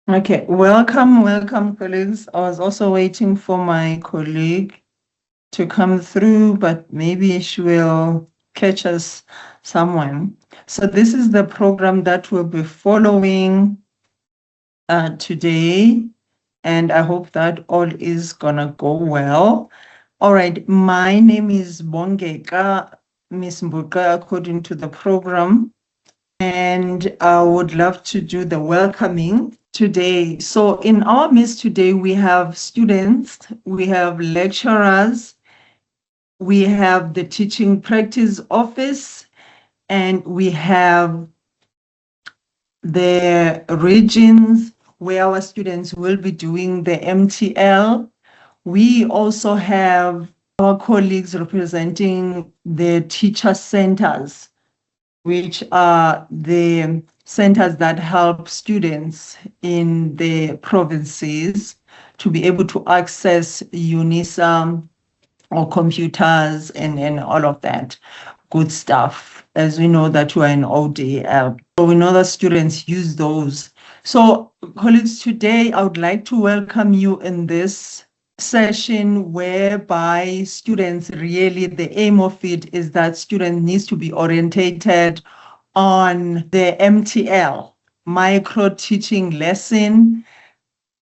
Okay, welcome, colleagues. I was also waiting for my colleague to come through, but maybe she will catch us somewhere. So this is the program that we'll be following today, and I hope that all is gonna go well. All right, my name is Bongeka Miss Mbuka, according to the program, and I would love to do the welcoming today. So in our midst today, we have students, we have lecturers, we have the teaching practice office, and we have the regions where our students will be doing the MTL. We also have our colleagues representing the teacher centers, which are the centers that help students in the provinces to be able to access UNISA or computers and all of that good stuff. As we know that we are in ODL, so we know that students use those. So colleagues, today I would like to welcome you in this session whereby students, really the aim of it is that students needs to be orientated on the MTL, micro teaching lesson.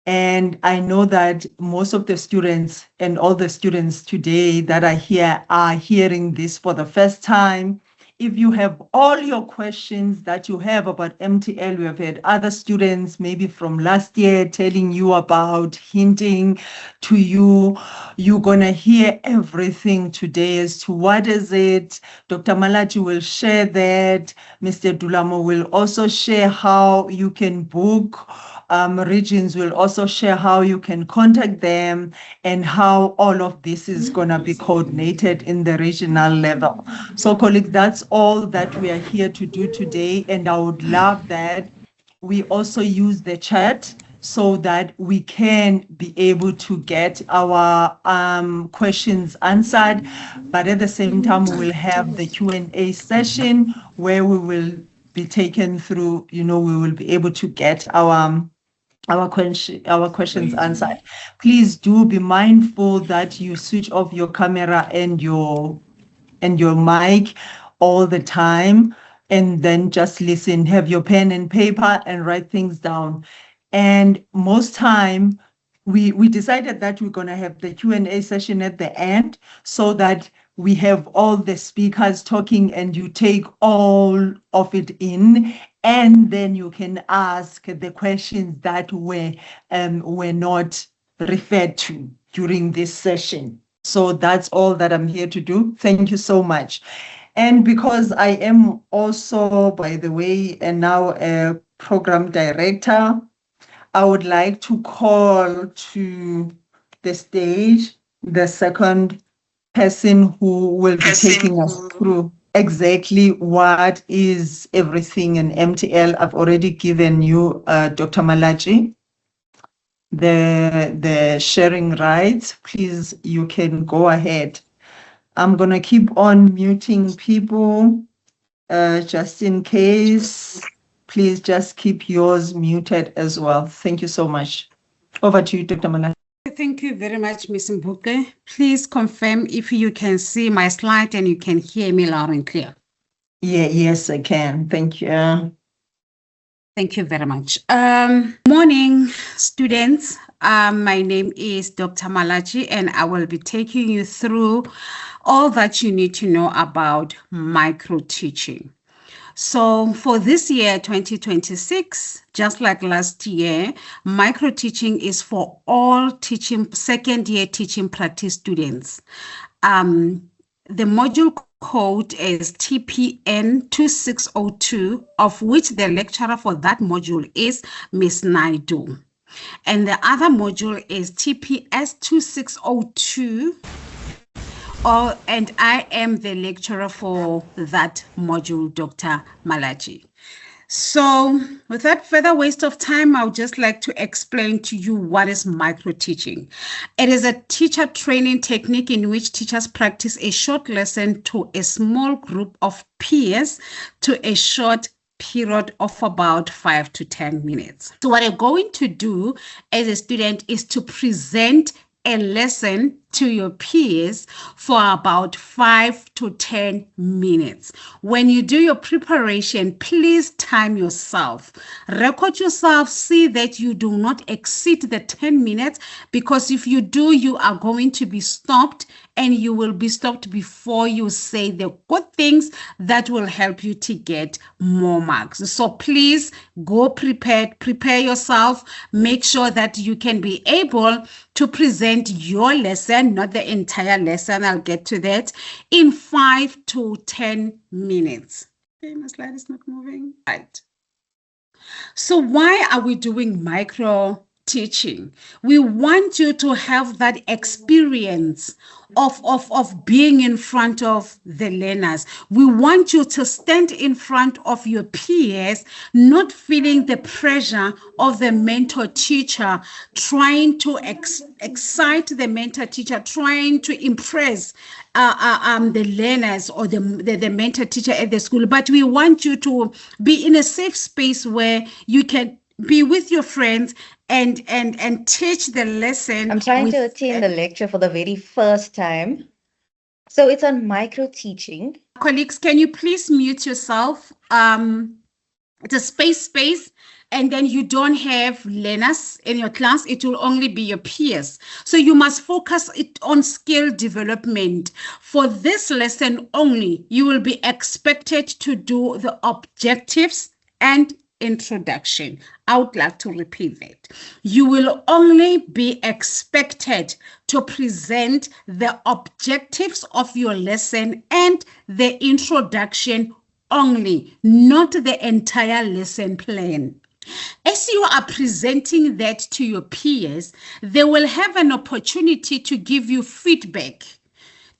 And I know that most of the students and all the students today that are here are hearing this for the first time. If you have all your questions that you have about MTL, we have had other students maybe from last year telling you about, hinting to you. You're going to hear everything today as to what is it. Dr. Malachi will share that. Mr. Dulamo will also share how you can book. Regions will also share how you can contact them and how all of this is going to be coordinated in the regional level. So colleagues, that's all that we are here to do today. And I would love that we also use the chat so that we can be able to get our questions answered. But at the same time, we will have the Q&A session where we will be taken through, we will be able to get our questions answered. Please do be mindful that you switch off your camera and your mic all the time, and then just listen. Have your pen and paper and write things down. And most time, we decided that we're going to have the Q&A session at the end so that we have all the speakers talking and you take all of it in, and then you can ask the questions that were not referred to during this session. So that's all that I'm here to do. Thank you so much. And because I am also, by the way, and now a program director, I would like to call to the stage the second person who will be taking us through exactly what is everything in MTL. I've already given you, Dr. Malachi, the sharing rights. Please, you can go ahead. I'm going to keep on muting people just in case. Please just keep yours muted as well. Thank you so much. Over to you, Dr. Malachi. Thank you very much, Ms. Mbuke. Please confirm if you can see my slide and you can hear me loud and clear. Yes, I can. Thank you. Thank you very much. Morning, students. My name is Dr. Malachi, and I will be taking you through all that you need to know about micro teaching. So for this year, 2026, just like last year, micro teaching is for all second year teaching practice students. The module code is TPN 2602, of which the lecturer for that module is Ms. Naidu. And the other module is TPS 2602. And I am the lecturer for that module, Dr. Malachi. So without further waste of time, I would just like to explain to you what is micro teaching. It is a teacher training technique in which teachers practice a short lesson to a small group of peers to a short period of about 5 to 10 minutes. So what I'm going to do as a student is to present a lesson to your peers for about 5 to 10 minutes. When you do your preparation, please time yourself. Record yourself, see that you do not exceed the 10 minutes, because if you do, you are going to be stopped, and you will be stopped before you say the good things that will help you to get more marks. So please go prepared, prepare yourself, make sure that you can be able to present your lesson, not the entire lesson, I'll get to that, in 5 to 10 minutes. Okay, my slide is not moving. Right. So why are we doing micro teaching? We want you to have that experience of being in front of the learners. We want you to stand in front of your peers, not feeling the pressure of the mentor teacher, trying to excite the mentor teacher, trying to impress the learners or the mentor teacher at the school. But we want you to be in a safe space where you can be with your friends and teach the lesson. I'm trying to attend the lecture for the very first time. So it's on micro teaching. Colleagues, can you please mute yourself? It's a space, and then you don't have learners in your class. It will only be your peers. So you must focus it on skill development. For this lesson only, you will be expected to do the objectives and introduction. I would like to repeat that. You will only be expected to present the objectives of your lesson and the introduction only, not the entire lesson plan. As you are presenting that to your peers, they will have an opportunity to give you feedback,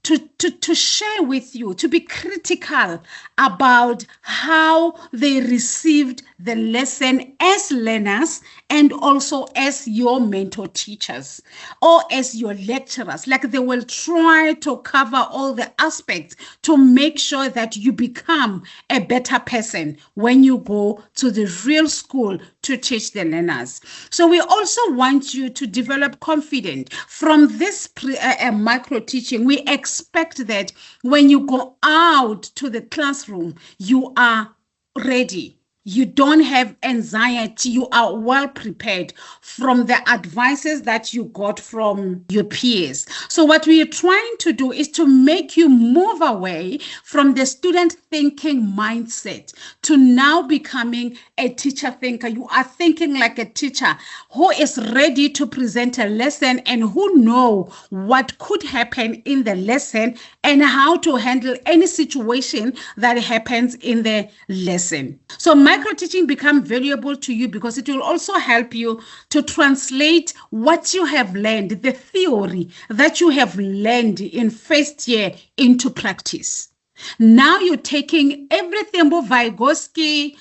to share with you, to be critical about how they received the lesson as learners and also as your mentor teachers or as your lecturers. Like, they will try to cover all the aspects to make sure that you become a better person when you go to the real school to teach the learners. So we also want you to develop confidence. From this micro teaching, we expect that when you go out to the classroom, you are ready. You don't have anxiety. You are well prepared from the advices that you got from your peers. So what we are trying to do is to make you move away from the student thinking mindset to now becoming a teacher thinker. You are thinking like a teacher who is ready to present a lesson and who know what could happen in the lesson and how to handle any situation that happens in the lesson. So micro teaching becomes valuable to you because it will also help you to translate what you have learned, the theory that you have learned in first year, into practice. Now you're taking everything about Vygotsky,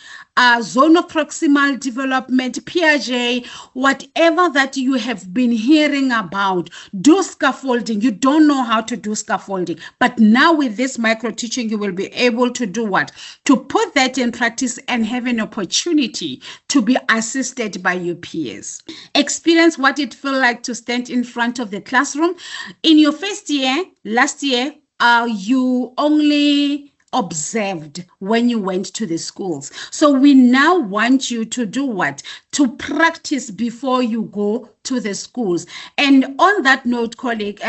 zone of proximal development, Piaget, whatever that you have been hearing about. Do scaffolding. You don't know how to do scaffolding, but now with this micro teaching, you will be able to do what? To put that in practice and have an opportunity to be assisted by your peers. Experience what it feels like to stand in front of the classroom. In your first year, last year, you only observed when you went to the schools. So we now want you to do what? To practice before you go to the schools. And on that note, colleague,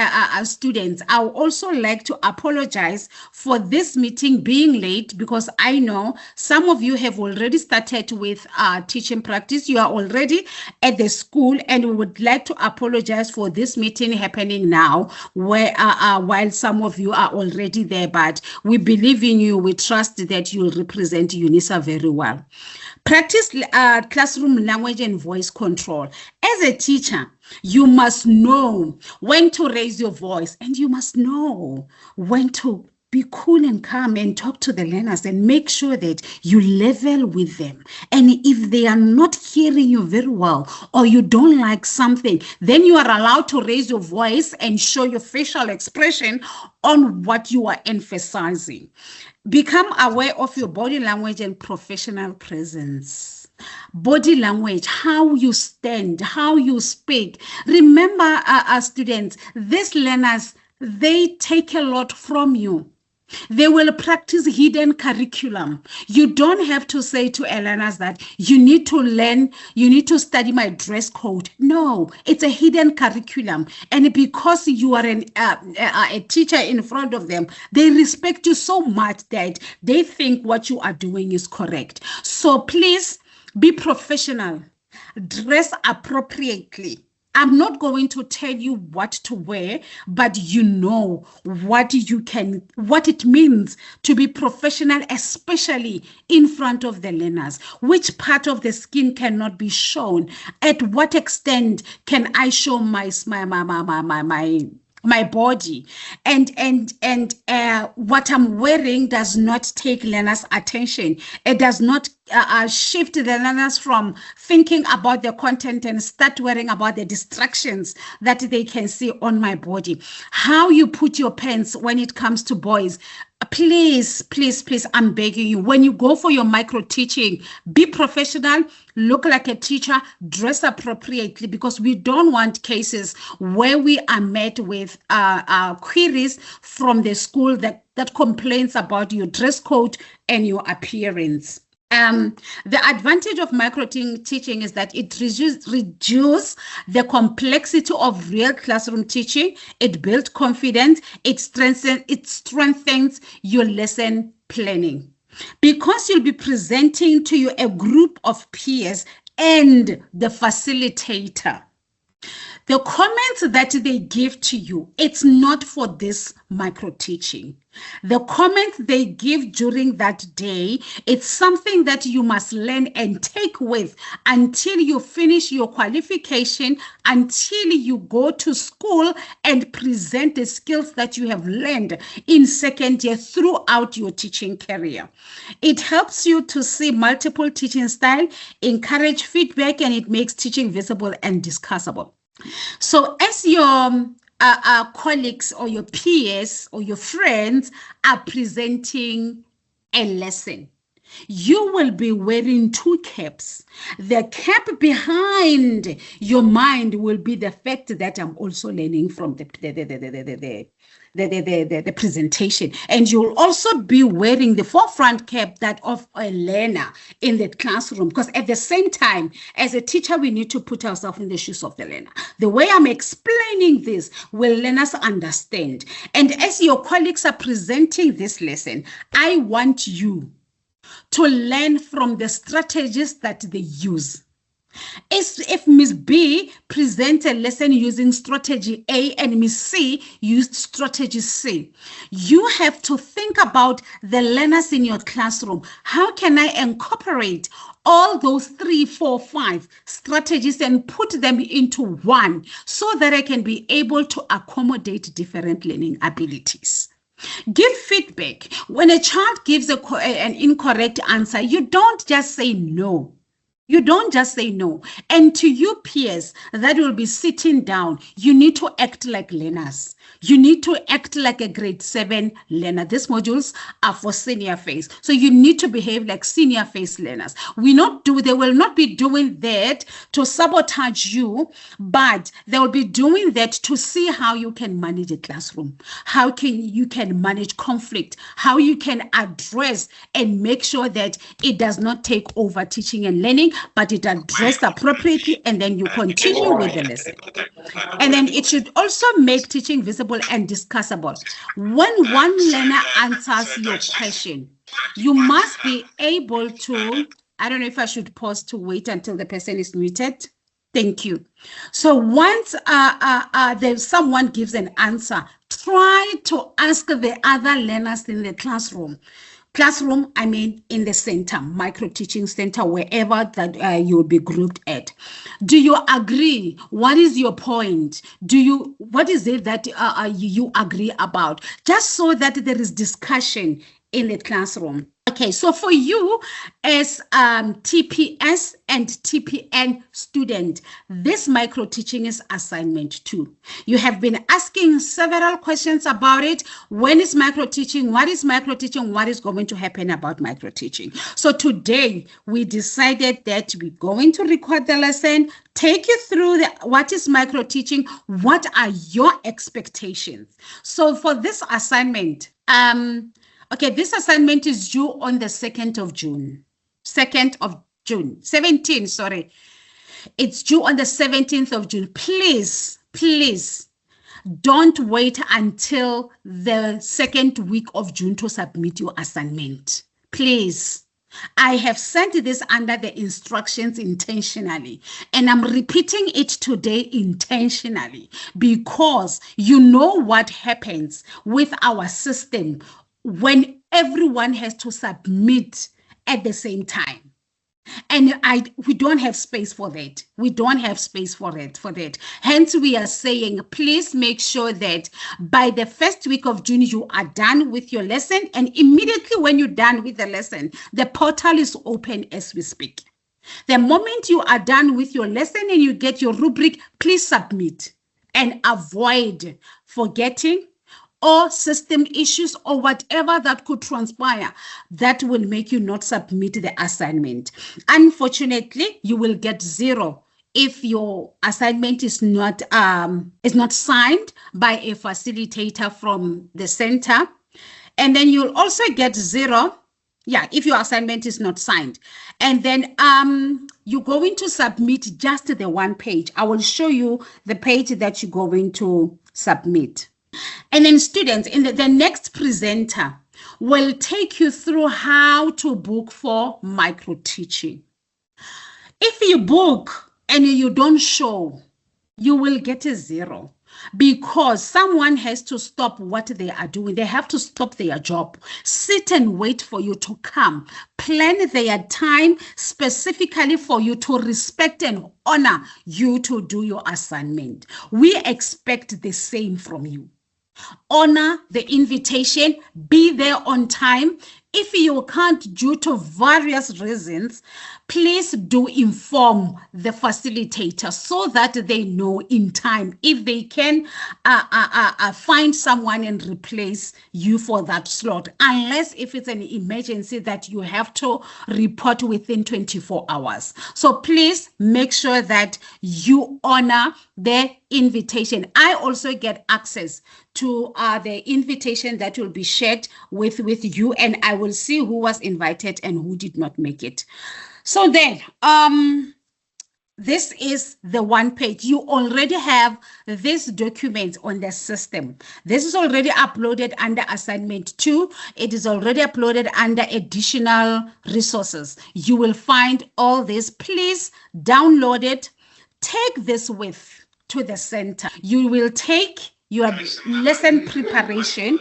students, I would also like to apologize for this meeting being late, because I know some of you have already started with teaching practice. You are already at the school, and we would like to apologize for this meeting happening now, where while some of you are already there, but we believe in you. We trust that you will represent UNISA very well. Practice classroom language and voice control. As a teacher, you must know when to raise your voice, and you must know when to be cool and calm and talk to the learners and make sure that you level with them. And if they are not hearing you very well, or you don't like something, then you are allowed to raise your voice and show your facial expression on what you are emphasizing. Become aware of your body language and professional presence. Body language, how you stand, how you speak. Remember, students, these learners, they take a lot from you. They will practice hidden curriculum. You don't have to say to learners that you need to learn, you need to study my dress code. No, it's a hidden curriculum. And because you are a teacher in front of them, they respect you so much that they think what you are doing is correct. So please be professional. Dress appropriately. I'm not going to tell you what to wear, but you know what it means to be professional, especially in front of the learners. Which part of the skin cannot be shown? At what extent can I show my body, and what I'm wearing does not take learners' attention. It does not shift the learners from thinking about the content and start worrying about the distractions that they can see on my body. How you put your pants when it comes to boys. Please, please, please, I'm begging you, when you go for your micro teaching, be professional, look like a teacher, dress appropriately, because we don't want cases where we are met with queries from the school that complains about your dress code and your appearance. The advantage of micro teaching is that it reduces the complexity of real classroom teaching. It builds confidence. It strengthens your lesson planning, because you'll be presenting to you a group of peers and the facilitator. The comments that they give to you, it's not for this micro teaching. The comments they give during that day, it's something that you must learn and take with until you finish your qualification, until you go to school and present the skills that you have learned in second year throughout your teaching career. It helps you to see multiple teaching styles, encourage feedback, and it makes teaching visible and discussable. So as your colleagues or your peers or your friends are presenting a lesson, you will be wearing two caps. The cap behind your mind will be the fact that I'm also learning from the presentation, and you'll also be wearing the forefront cap that of a learner in the classroom, because at the same time, as a teacher, we need to put ourselves in the shoes of the learner. The way I'm explaining this will learners understand. And as your colleagues are presenting this lesson, I want you to learn from the strategies that they use. If Ms. B presents a lesson using strategy A and Ms. C used strategy C, you have to think about the learners in your classroom. How can I incorporate all those 3, 4, 5 strategies and put them into one so that I can be able to accommodate different learning abilities? Give feedback. When a child gives an incorrect answer, you don't just say no. You don't just say no. And to you peers that will be sitting down, you need to act like learners. You need to act like a grade 7 learner. These modules are for senior phase. So you need to behave like senior phase learners. They will not be doing that to sabotage you, but they will be doing that to see how you can manage a classroom, how you can manage conflict, how you can address and make sure that it does not take over teaching and learning, but it addressed appropriately, and then you continue with the lesson. And then it should also make teaching visible and discussable. When one learner answers your question, you must be able to, I don't know if I should pause to wait until the person is muted. Thank you. So once someone gives an answer, try to ask the other learners in the classroom. Classroom, I mean in the center, micro teaching center, wherever that you will be grouped at. Do you agree? What is your point? What is it that you agree about? Just so that there is discussion in the classroom. Okay, so for you as TPS and TPN student, this micro teaching is assignment 2. You have been asking several questions about it. When is micro teaching? What is micro teaching? What is going to happen about micro teaching? So today we decided that we're going to record the lesson, take you through what is micro teaching, what are your expectations. So for this assignment, okay, this assignment is due on the 2nd of June. 17, sorry. It's due on the 17th of June. Please, please don't wait until the 2nd week of June to submit your assignment. Please. I have sent this under the instructions intentionally, and I'm repeating it today intentionally because you know what happens with our system when everyone has to submit at the same time. And we don't have space for that. We don't have space for that. Hence, we are saying, please make sure that by the 1st week of June, you are done with your lesson. And immediately when you're done with the lesson, the portal is open as we speak. The moment you are done with your lesson and you get your rubric, please submit and avoid forgetting or system issues or whatever that could transpire that will make you not submit the assignment. Unfortunately, you will get 0 if your assignment is not signed by a facilitator from the center. And then you'll also get 0, if your assignment is not signed. And then you're going to submit just the one page. I will show you the page that you're going to submit. And then students, in the next presenter will take you through how to book for micro teaching. If you book and you don't show, you will get a 0 because someone has to stop what they are doing. They have to stop their job, sit and wait for you to come, plan their time specifically for you to respect and honor you to do your assignment. We expect the same from you. Honor the invitation, be there on time. If you can't due to various reasons, please do inform the facilitator so that they know in time if they can find someone and replace you for that slot, unless if it's an emergency that you have to report within 24 hours. So please make sure that you honor the invitation. I also get access to the invitation that will be shared with you, and I will see who was invited and who did not make it. So then, this is the one page. You already have this document on the system. This is already uploaded under assignment 2. It is already uploaded under additional resources. You will find all this. Please download it. Take this with to the center. You will take your lesson preparation.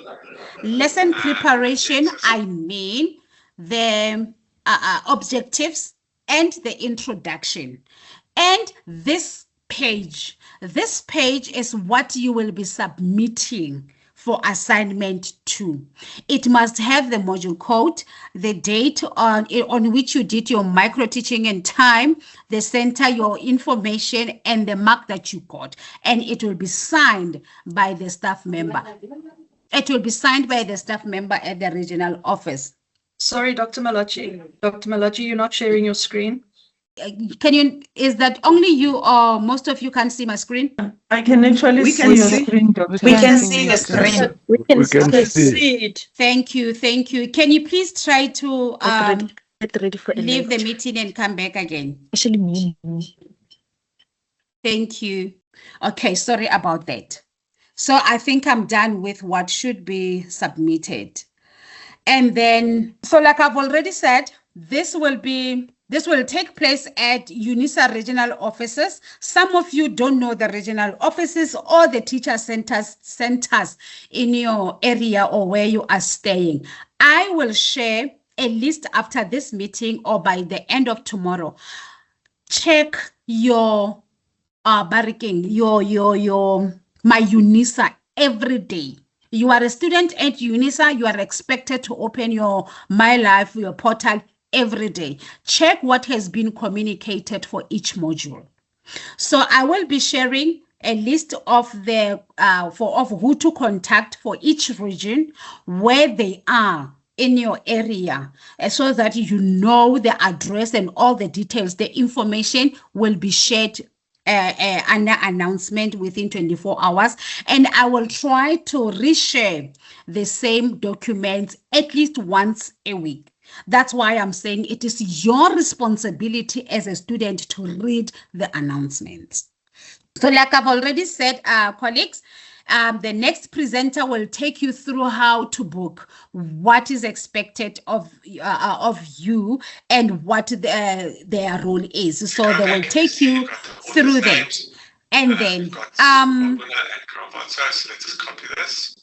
Lesson preparation, I mean the objectives and the introduction. And this page is what you will be submitting for assignment 2. It must have the module code, the date on which you did your micro teaching and time, the center, your information, and the mark that you got. And it will be signed by the staff member. It will be signed by the staff member at the regional office. Sorry, Dr. Malachi. Dr. Malachi, you're not sharing your screen. Is that only you or most of you can see my screen? I can actually see your screen, Dr. We can see the screen. We can see it. Thank you. Can you please try to Get ready for leave the meeting and come back again? Actually, me. Thank you. Okay, sorry about that. So I think I'm done with what should be submitted. And then, so like I've already said, this will take place at UNISA regional offices. Some of you don't know the regional offices or the teacher centers in your area or where you are staying. I will share a list after this meeting or by the end of tomorrow. Check your barricading, my UNISA every day. You are a student at UNISA, you are expected to open your My Life, your portal every day. Check what has been communicated for each module. So I will be sharing a list of the of who to contact for each region, where they are in your area, so that you know the address and all the details. The information will be shared under announcement within 24 hours, and I will try to reshare the same documents at least once a week. That's why I'm saying it is your responsibility as a student to read the announcements. So like I've already said, colleagues, the next presenter will take you through how to book, what is expected of you, and what their role is. So they will take you through that. And then, so let's just copy this.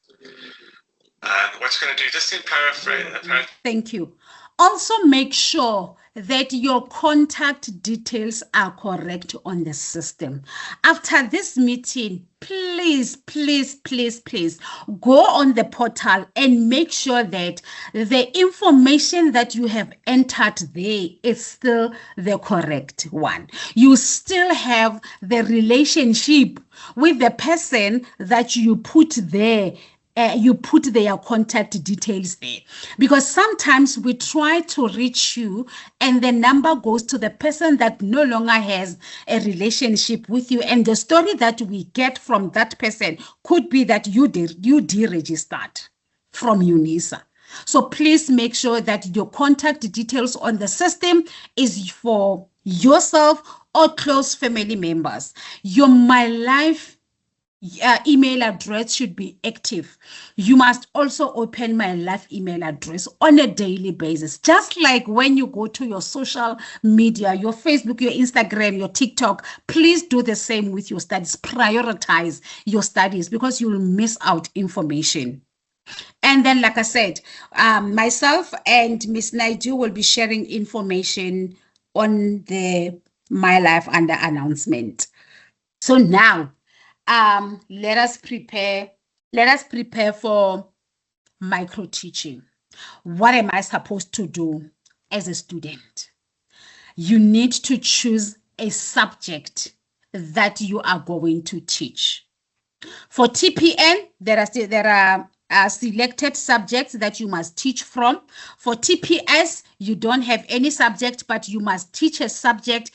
And what you're going to do, just in paraphrase. Thank you. Also make sure that your contact details are correct on the system. After this meeting, please go on the portal and make sure that the information that you have entered there is still the correct one. You still have the relationship with the person that you put there. You put their contact details there, because sometimes we try to reach you and the number goes to the person that no longer has a relationship with you, and the story that we get from that person could be that you deregistered from UNISA. So please make sure that your contact details on the system is for yourself or close family members. Your My Life email address should be active. You must also open My Life email address on a daily basis. Just like when you go to your social media, your Facebook, your Instagram, your TikTok, please do the same with your studies. Prioritize your studies, because you will miss out information. And then, like I said, myself and Miss Naidu will be sharing information on the My Life under announcement. So now, let us prepare for micro teaching. What am I supposed to do as a student? You need to choose a subject that you are going to teach. For TPN, there are selected subjects that you must teach from. For TPS, you don't have any subject, but you must teach a subject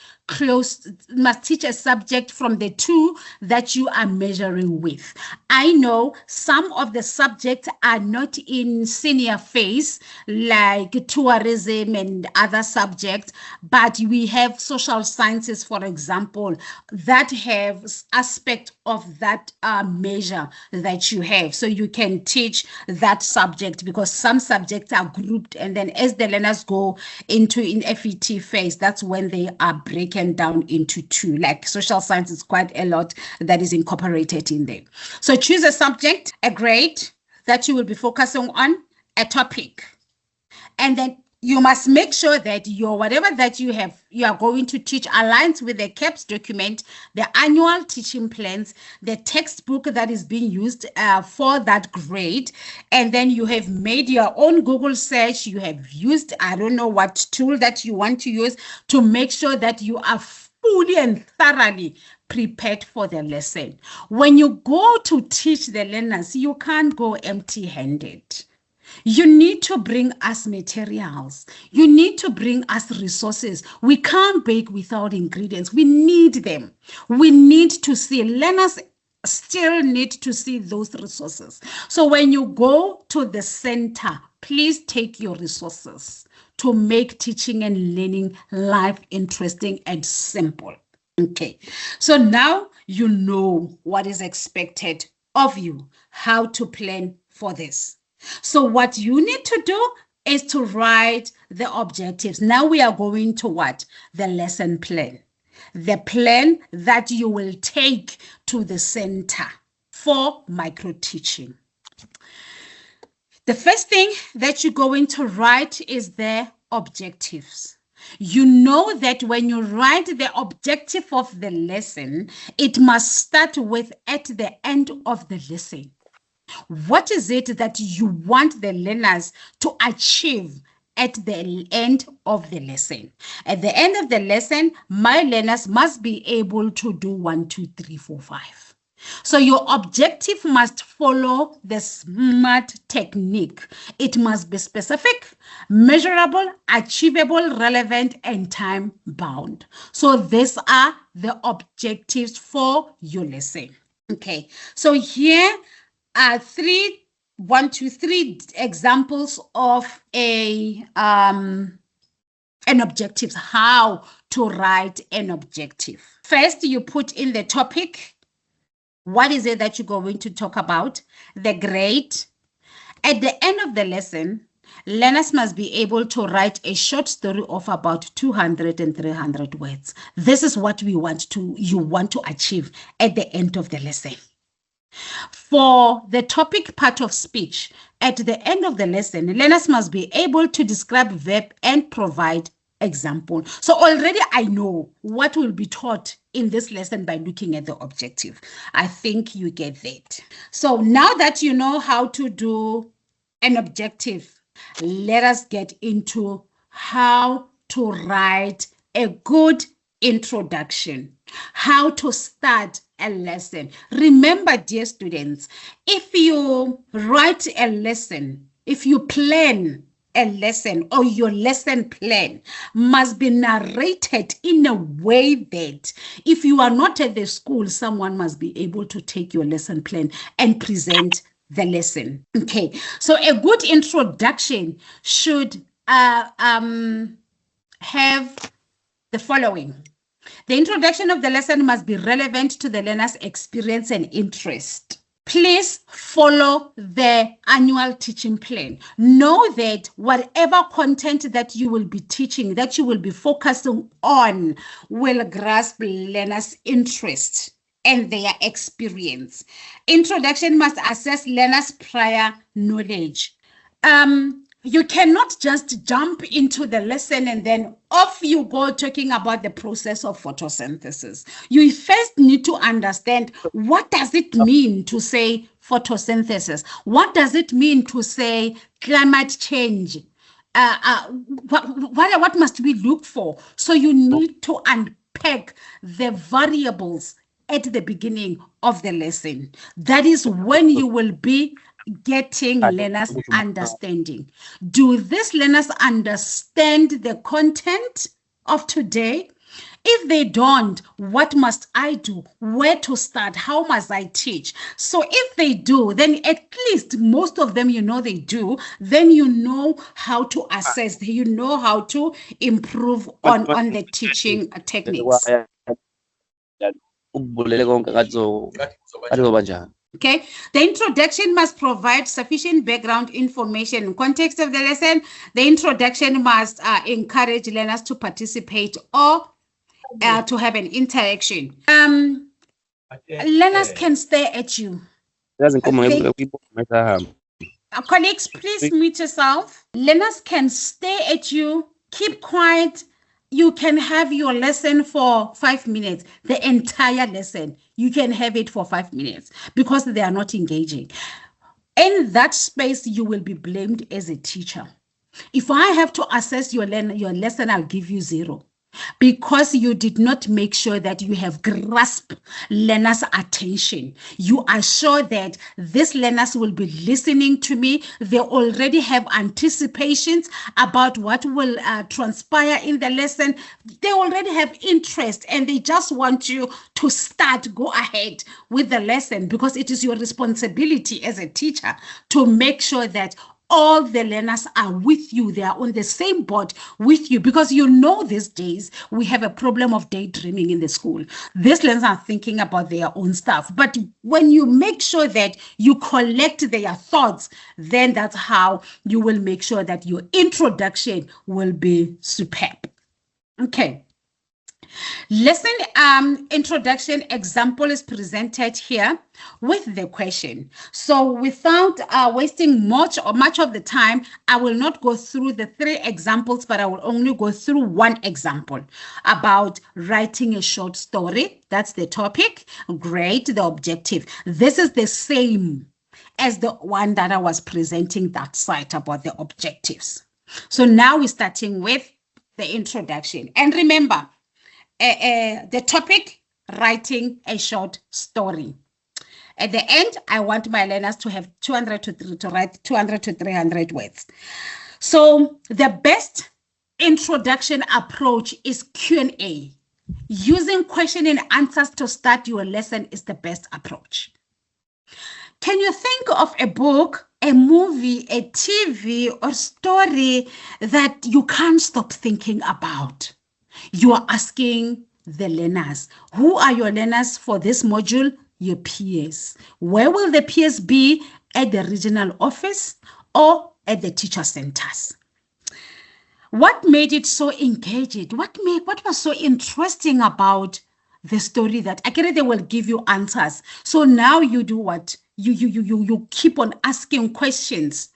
from the two that you are measuring with. I know some of the subjects are not in senior phase, like tourism and other subjects, but we have social sciences, for example, that have aspect of that measure that you have. So you can teach that subject, because some subjects are grouped, and then as the learners go into in FET phase, that's when they are breaking down into two. Like social science is quite a lot that is incorporated in there. So choose a subject, a grade that you will be focusing on, a topic, and then you must make sure that your whatever that you are going to teach aligns with the CAPS document, the annual teaching plans, the textbook that is being used for that grade. And then you have made your own Google search. You have used, I don't know what tool that you want to use to make sure that you are fully and thoroughly prepared for the lesson. When you go to teach the learners, you can't go empty-handed. You need to bring us materials. You need to bring us resources. We can't bake without ingredients. We need them. We need to see. Learners still need to see those resources. So when you go to the center, please take your resources to make teaching and learning life interesting and simple. Okay, so now you know what is expected of you, how to plan for this. So what you need to do is to write the objectives. Now we are going to what? The lesson plan. The plan that you will take to the center for micro teaching. The first thing that you're going to write is the objectives. You know that when you write the objective of the lesson, it must start with at the end of the lesson. What is it that you want the learners to achieve at the end of the lesson? At the end of the lesson, my learners must be able to do 1, 2, 3, 4, 5. So your objective must follow the SMART technique. It must be specific, measurable, achievable, relevant, and time bound. So these are the objectives for your lesson. Okay, so here are 3 examples of an objective, how to write an objective. First, you put in the topic. What is it that you're going to talk about? The grade. At the end of the lesson, learners must be able to write a short story of about 200 and 300 words. This is what you want to achieve at the end of the lesson. For the topic part of speech, at the end of the lesson, learners must be able to describe verb and provide example. So already I know what will be taught in this lesson by looking at the objective. I think you get that. So now that you know how to do an objective, let us get into how to write a good introduction, how to start a lesson. Remember, dear students, if you write a lesson, if you plan a lesson, or your lesson plan must be narrated in a way that if you are not at the school, someone must be able to take your lesson plan and present the lesson. Okay, so a good introduction should have the following. The introduction of the lesson must be relevant to the learner's experience and interest. Please follow the annual teaching plan. Know that whatever content that you will be teaching, that you will be focusing on, will grasp learners' interest and their experience. Introduction must assess learners' prior knowledge. You cannot just jump into the lesson and then off you go talking about the process of photosynthesis. You first need to understand, what does it mean to say photosynthesis? What does it mean to say climate change? What must we look for? So you need to unpack the variables at the beginning of the lesson. That is when you will be getting learners understanding. Do these learners understand the content of today? If they don't, what must I do? Where to start? How must I teach? So if they do, then at least most of them, you know they do, then you know how to assess, you know how to improve on the teaching techniques. Okay, the introduction must provide sufficient background information in context of the lesson. The introduction must encourage learners to participate or to have an interaction. Learners can stare at you. Colleagues, please mute yourself. Learners can stare at you, keep quiet. You can have your lesson for 5 minutes, the entire lesson. You can have it for 5 minutes because they are not engaging. In that space, you will be blamed as a teacher. If I have to assess your lesson, I'll give you 0. Because you did not make sure that you have grasped learners' attention. You are sure that these learners will be listening to me. They already have anticipations about what will transpire in the lesson. They already have interest and they just want you to go ahead with the lesson, because it is your responsibility as a teacher to make sure that all the learners are with you. They are on the same boat with you, because you know these days we have a problem of daydreaming in the school. These learners are thinking about their own stuff. But when you make sure that you collect their thoughts, then that's how you will make sure that your introduction will be superb. Okay. Lesson introduction example is presented here with the question. So without wasting much of the time, I will not go through the 3 examples, but I will only go through 1 example about writing a short story. That's the topic. Great. The objective. This is the same as the one that I was presenting that site about the objectives. So now we're starting with the introduction. And remember, the topic, writing a short story. At the end, I want my learners to have to write 200 to 300 words. So the best introduction approach is Q&A. Using question and answers to start your lesson is the best approach. Can you think of a book, a movie, a TV, or story that you can't stop thinking about? You are asking the learners. Who are your learners for this module? Your peers. Where will the peers be? At the regional office or at the teacher centers? What made it so engaging? What was so interesting about the story that they will give you answers? So now you do what? You keep on asking questions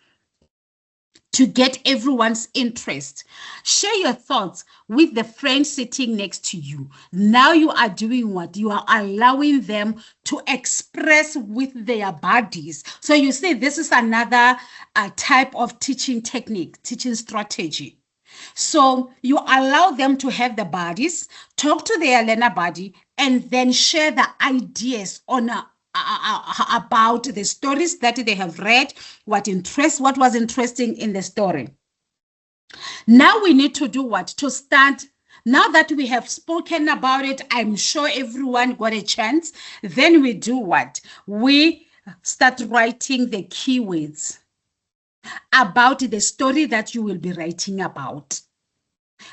to get everyone's interest. Share your thoughts with the friend sitting next to you. Now you are doing what? You are allowing them to express with their bodies. So you say this is another type of teaching technique, teaching strategy. So you allow them to have the bodies, talk to their learner body, and then share the ideas on about the stories that they have read, what was interesting in the story. Now we need to do what? To start, now that we have spoken about it, I'm sure everyone got a chance. Then we do what? We start writing the keywords about the story that you will be writing about,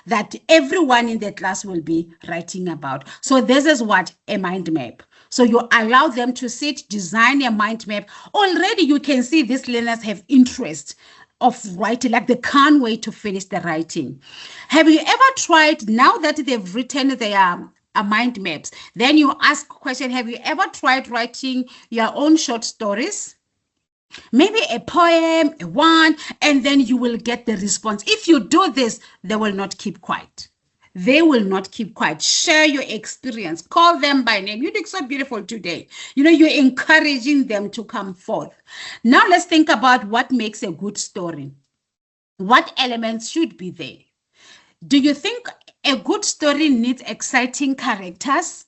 that everyone in the class will be writing about. So this is what? A mind map. So you allow them to sit, design a mind map. Already you can see these learners have interest of writing, like they can't wait to finish the writing. Have you ever tried, now that they've written their mind maps, then you ask a question, have you ever tried writing your own short stories? Maybe a poem, a one, and then you will get the response. If you do this, they will not keep quiet. They will not keep quiet. Share your experience. Call them by name. You look so beautiful today. You know, you're encouraging them to come forth. Now let's think about what makes a good story. What elements should be there? Do you think a good story needs exciting characters?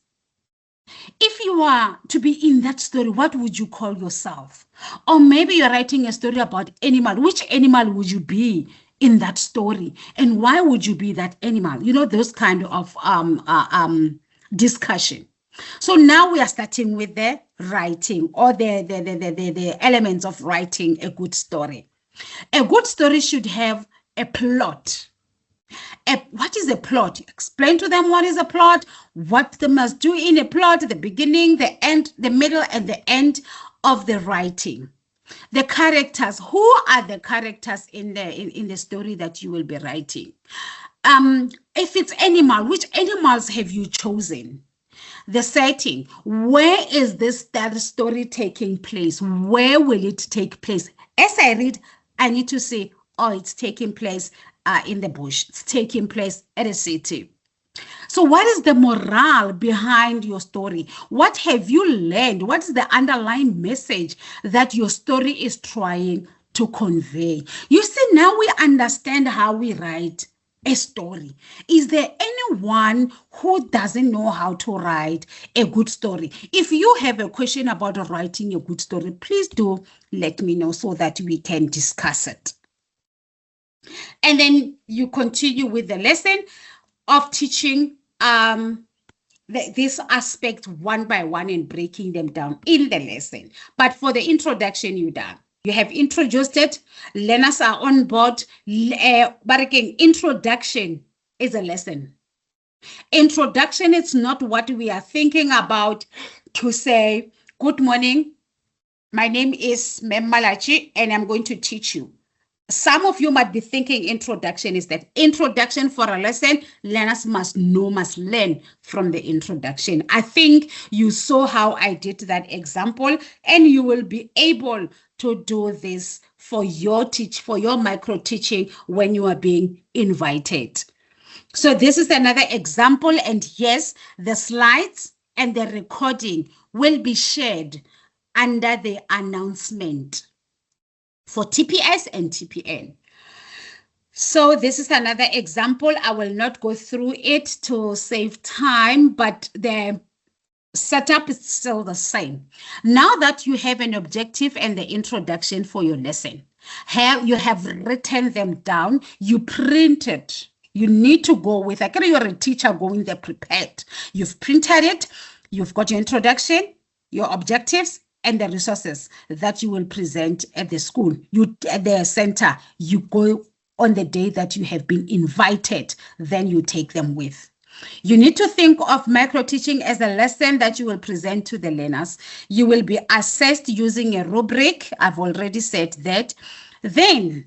If you are to be in that story, what would you call yourself? Or maybe you're writing a story about animal. Which animal would you be in that story? And why would you be that animal? You know, those kind of discussion. So now we are starting with the writing, or the elements of writing a good story. A good story should have a plot. What is a plot? Explain to them what is a plot, what they must do in a plot, the beginning, the end, the middle, and the end of the writing. The characters. Who are the characters in the story that you will be writing? If it's animal, which animals have you chosen? The setting. Where is that story taking place? Where will it take place? As I read, I need to say, oh, it's taking place in the bush. It's taking place at a city. So what is the morale behind your story? What have you learned? What is the underlying message that your story is trying to convey? You see, now we understand how we write a story. Is there anyone who doesn't know how to write a good story? If you have a question about writing a good story, please do let me know so that we can discuss it. And then you continue with the lesson of teaching this aspect one by one and breaking them down in the lesson. But for the introduction, you're done. You have introduced it. Learners are on board. But again, introduction is a lesson. Introduction is not what we are thinking about to say, good morning. My name is Mem Malachi, and I'm going to teach you. Some of you might be thinking introduction is that introduction for a lesson. Learners must learn from the introduction. I think you saw how I did that example, and you will be able to do this for your micro teaching when you are being invited. So this is another example, and yes, the slides and the recording will be shared under the announcement for TPS and TPN. So this is another example. I will not go through it to save time, but the setup is still the same. Now that you have an objective and the introduction for your lesson, you have written them down, you printed. You need to go with, like you're a teacher going there prepared. You've printed it, you've got your introduction, your objectives, and the resources that you will present at the school. You at the center, you go on the day that you have been invited, then you take them with. You need to think of micro teaching as a lesson that you will present to the learners. You will be assessed using a rubric. I've already said that. Then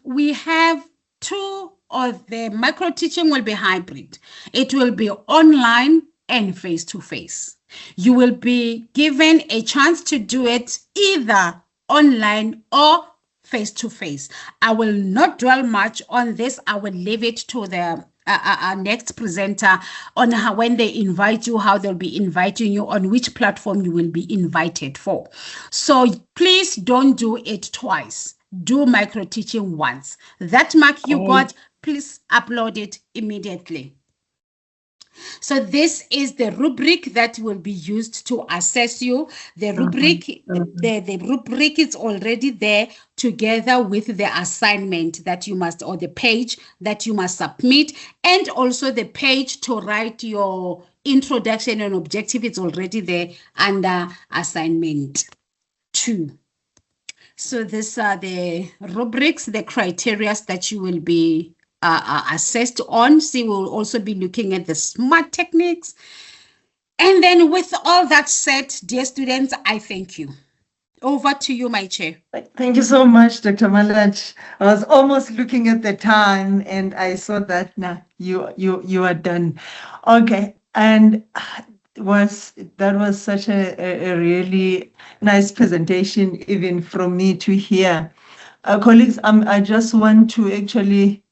we have two of the micro teaching will be hybrid. It will be online and face-to-face. You will be given a chance to do it either online or face-to-face. I will not dwell much on this. I will leave it to the our next presenter on how, when they invite you, how they'll be inviting you, on which platform you will be invited for. So please don't do it twice. Do micro teaching once. That mark you got, please upload it immediately. So this is the rubric that will be used to assess you. The rubric, the rubric is already there together with the assignment that you must, or the page that you must submit, and also the page to write your introduction and objective. It's already there under assignment 2. So these are the rubrics, the criteria that you will be assessed on. So we'll also be looking at the SMART techniques. And then with all that said, dear students, I thank you. Over to you, my chair. Thank you so much, Dr. Malachi. I was almost looking at the time and I saw that now you are done. Okay, and that was such a really nice presentation, even from me to hear. Colleagues, I just want to actually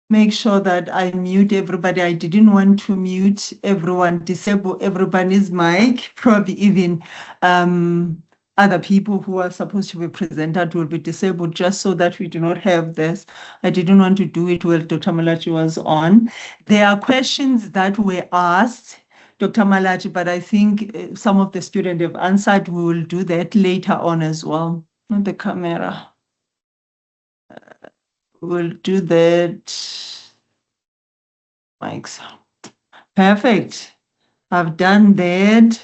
make sure that I mute everybody. I didn't want to mute everyone, disable everybody's mic, probably even other people who are supposed to be presented will be disabled, just so that we do not have this. I didn't want to do it while Dr. Malachi was on. There are questions that were asked, Dr. Malachi, but I think some of the students have answered. We will do that later on as well. Not the camera. We'll do that. Mike's perfect. I've done that.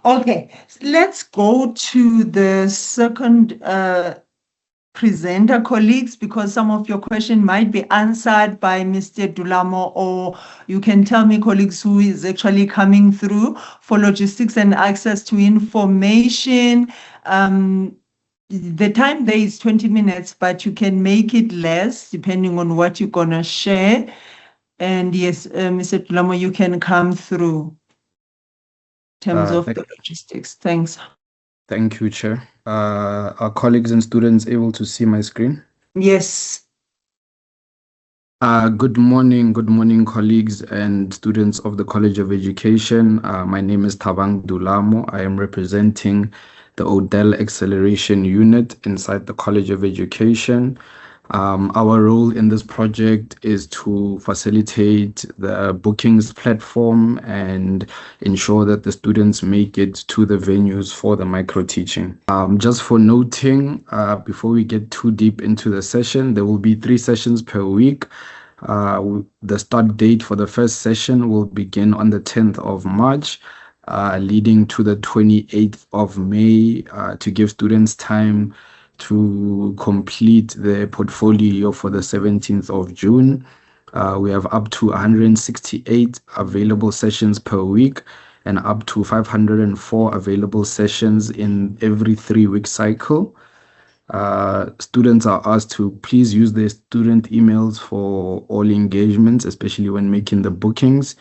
Okay, let's go to the second presenter, colleagues, because some of your questions might be answered by Mr. Dulamo, or you can tell me, colleagues, who is actually coming through for logistics and access to information. The time there is 20 minutes, but you can make it less depending on what you're going to share. And yes, Mr. Dulamo, you can come through in terms of the logistics. Thanks. Thank you, Chair. Are colleagues and students able to see my screen? Yes. Good morning, colleagues and students of the College of Education. My name is Thabang Dulamo. I am representing the Odell Acceleration Unit inside the College of Education. Our role in this project is to facilitate the bookings platform and ensure that the students make it to the venues for the micro teaching. Just for noting, before we get too deep into the session, there will be 3 sessions per week. The start date for the first session will begin on the 10th of March, leading to the 28th of May, to give students time to complete their portfolio for the 17th of June. We have up to 168 available sessions per week and up to 504 available sessions in every 3-week cycle. Students are asked to please use their student emails for all engagements, especially when making the bookings.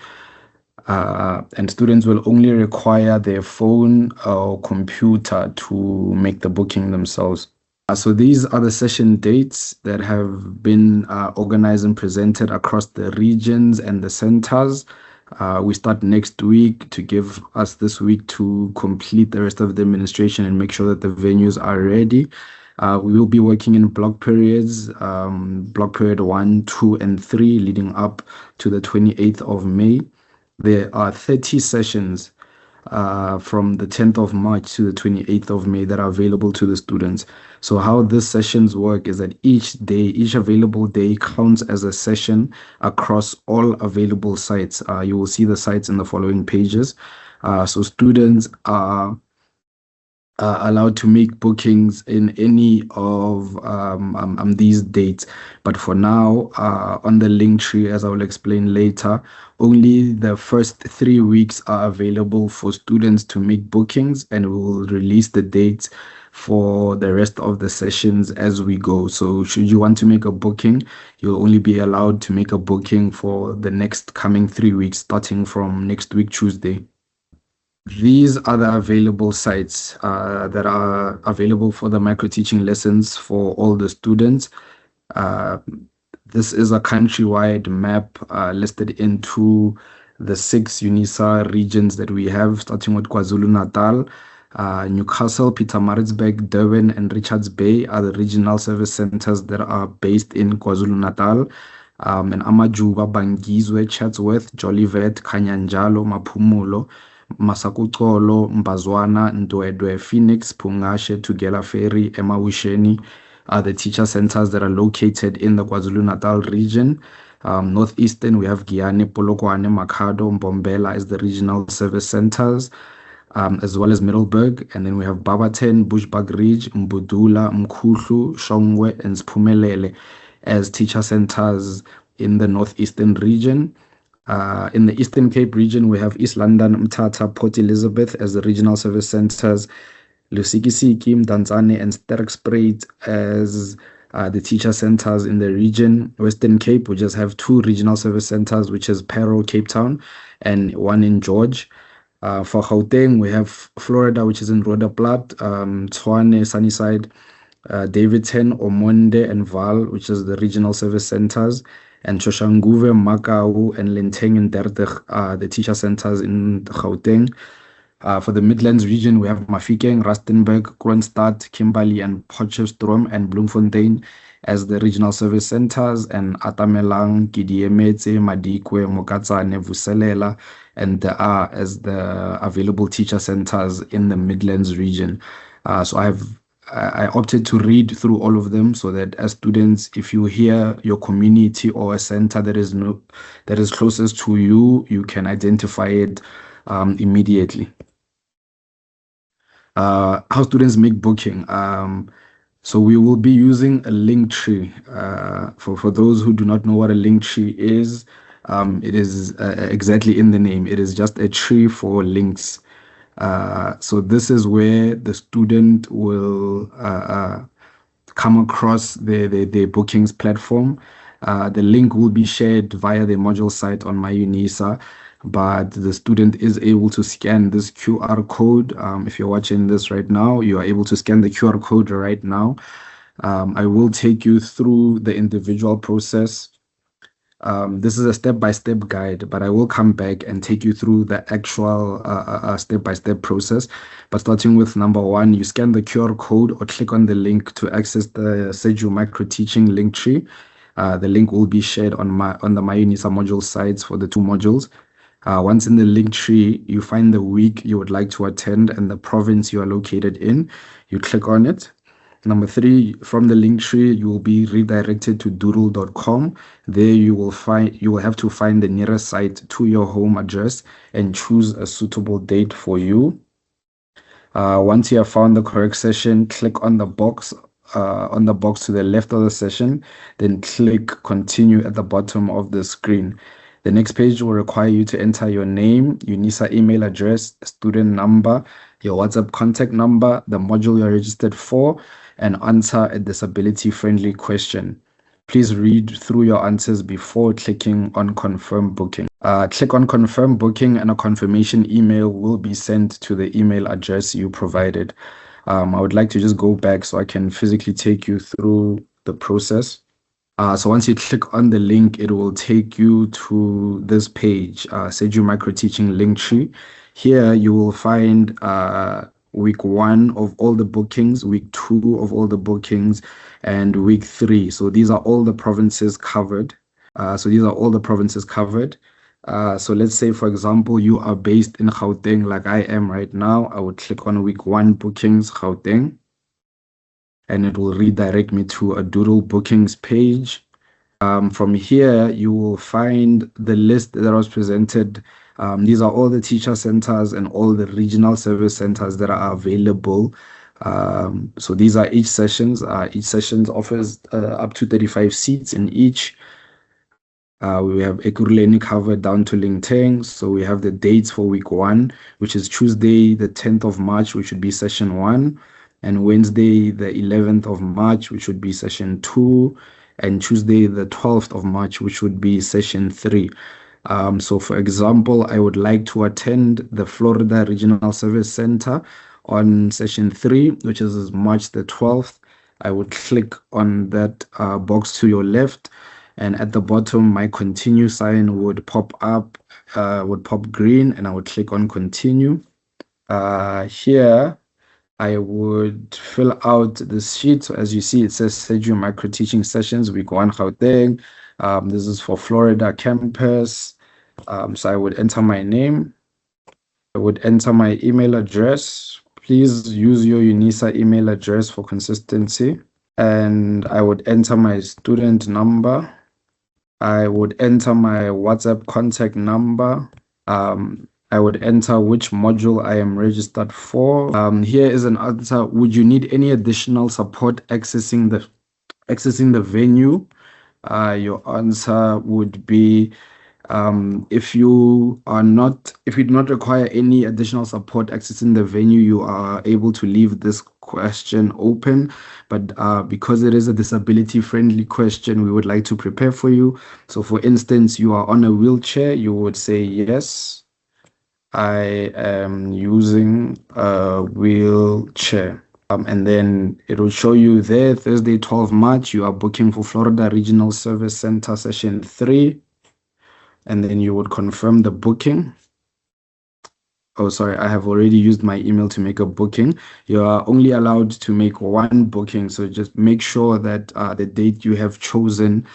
And students will only require their phone or computer to make the booking themselves. So these are the session dates that have been organized and presented across the regions and the centers. We start next week to give us this week to complete the rest of the administration and make sure that the venues are ready. We will be working in block periods, block period 1, 2, and 3, leading up to the 28th of May. There are 30 sessions from the 10th of March to the 28th of May that are available to the students. So how these sessions work is that each day, each available day counts as a session across all available sites. You will see the sites in the following pages. So students are allowed to make bookings in any of these dates. But for now, on the link tree, as I will explain later, only the first 3 weeks are available for students to make bookings, and we will release the dates for the rest of the sessions as we go. So should you want to make a booking, you'll only be allowed to make a booking for the next coming 3 weeks, starting from next week, Tuesday. These are the available sites that are available for the micro teaching lessons for all the students. This is a countrywide map listed into the 6 UNISA regions that we have, starting with KwaZulu-Natal. Newcastle, Pietermaritzburg, Durban, and Richards Bay are the regional service centers that are based in KwaZulu-Natal. And Amajuba, Bangizwe, Chatsworth, Jolivet, Kanyanjalo, Maphumulo, Masakucholo, Mbazwana, Ndwedwe, Phoenix, Pungashe, Tugela Ferry, Emawisheni are the teacher centers that are located in the KwaZulu-Natal region. Northeastern, we have Giyani, Polokwane, Makhado, Mbombela as the regional service centers, as well as Middleburg. And then we have Barberton, Bushbuck Ridge, Mbudula, Mkhuhlu, Shongwe, and Siphumelele as teacher centers in the northeastern region. In the Eastern Cape region, we have East London, Mthatha, Port Elizabeth as the regional service centers, Lusikisiki, Mdantsane, and Sterkspruit as the teacher centers in the region. Western Cape, we just have 2 regional service centers, which is Parow, Cape Town, and 1 in George. For Gauteng, we have Florida, which is in Rhodoplat, Tshwane, Sunnyside, Davidson, Omonde, and Vaal, which is the regional service centers. And Soshanguve, Makau, and Lenteng and Derdeg are the teacher centers in Gauteng. For the Midlands region, we have Mafikeng, Rustenburg, Kroonstad, Kimberley, and Potchefstroom, and Bloemfontein as the regional service centers, and Atamelang, Kidiemetse, Madikwe, Mokatsane, Vuselela, and Dea as the available teacher centers in the Midlands region. So I opted to read through all of them so that as students, if you hear your community or a center that is closest to you, you can identify it immediately. How students make booking. So we will be using a link tree. For those who do not know what a link tree is, it is exactly in the name. It is just a tree for links. So this is where the student will come across the bookings platform. The link will be shared via the module site on MyUNISA, but the student is able to scan this QR code. If you're watching this right now, you are able to scan the QR code right now. I will take you through the individual process. This is a step-by-step guide, but I will come back and take you through the actual step-by-step process. But starting with number 1, you scan the QR code or click on the link to access the Seju Micro Teaching link tree. The link will be shared on the MyUNISA module sites for the 2 modules. Once in the link tree, you find the week you would like to attend and the province you are located in. You click on it. Number 3, from the link tree, you will be redirected to doodle.com. There you will have to find the nearest site to your home address and choose a suitable date for you. Once you have found the correct session, click on the box to the left of the session, then click continue at the bottom of the screen. The next page will require you to enter your name, UNISA email address, student number, your WhatsApp contact number, the module you're registered for, and answer a disability-friendly question. Please read through your answers before clicking on confirm booking. Click on confirm booking and a confirmation email will be sent to the email address you provided. I would like to just go back so I can physically take you through the process. So once you click on the link, it will take you to this page, Seju Micro Teaching Linktree. Here you will find week 1 of all the bookings, week 2 of all the bookings, and week 3. So these are all the provinces covered. So let's say, for example, you are based in Gauteng, like I am right now. I would click on week 1 bookings, Gauteng, and it will redirect me to a Doodle bookings page. From here, you will find the list that was presented. These are all the teacher centers and all the regional service centers that are available. So these are each sessions. Each session offers up to 35 seats in each. We have Ekurhuleni covered down to Lingteng. So we have the dates for week 1, which is Tuesday, the 10th of March, which would be session 1, and Wednesday, the 11th of March, which would be session 2, and Tuesday, the 12th of March, which would be session 3. So for example, I would like to attend the Florida Regional Service Center on session 3, which is March the 12th. I would click on that box to your left, and at the bottom, my continue sign would pop up, would pop green, and I would click on continue. Here, I would fill out the sheet. So as you see, it says Seju Micro Teaching Sessions, week 1 Gauteng. This is for Florida campus. So I would enter my name. I would enter my email address. Please use your UNISA email address for consistency. And I would enter my student number. I would enter my WhatsApp contact number. I would enter which module I am registered for. Here is an answer. Would you need any additional support accessing the venue? Your answer would be if you do not require any additional support accessing the venue, you are able to leave this question open. But because it is a disability-friendly question, we would like to prepare for you. So for instance, you are on a wheelchair, you would say yes. I am using a wheelchair. And then it will show you there, Thursday, 12 March, you are booking for Florida Regional Service Center session 3. And then you would confirm the booking. Oh, sorry, I have already used my email to make a booking. You are only allowed to make 1 booking. So just make sure that the date you have chosen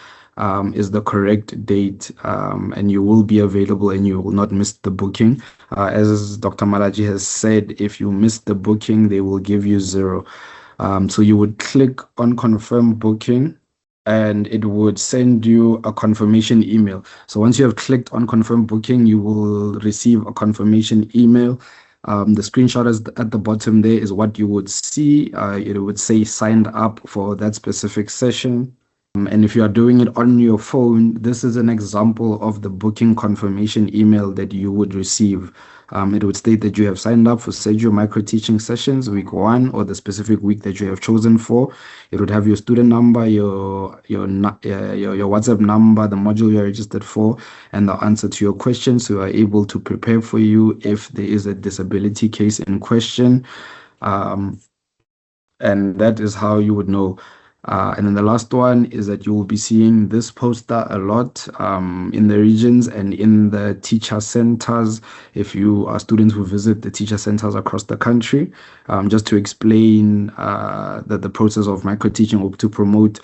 is the correct date, and you will be available and you will not miss the booking. As Dr. Malachi has said, if you miss the booking, they will give you 0. So you would click on confirm booking, and it would send you a confirmation email. So once you have clicked on confirm booking, you will receive a confirmation email. The screenshot at the bottom there is what you would see. It would say signed up for that specific session. And if you are doing it on your phone, this is an example of the booking confirmation email that you would receive. It would state that you have signed up for Seju Micro Teaching Sessions week 1, or the specific week that you have chosen for. It would have your student number, your WhatsApp number, the module you are registered for, and the answer to your question, so you are able to prepare for you if there is a disability case in question. And that is how you would know. And then the last one is that you will be seeing this poster a lot in the regions and in the teacher centers if you are students who visit the teacher centers across the country. Just to explain the process of micro teaching, or to promote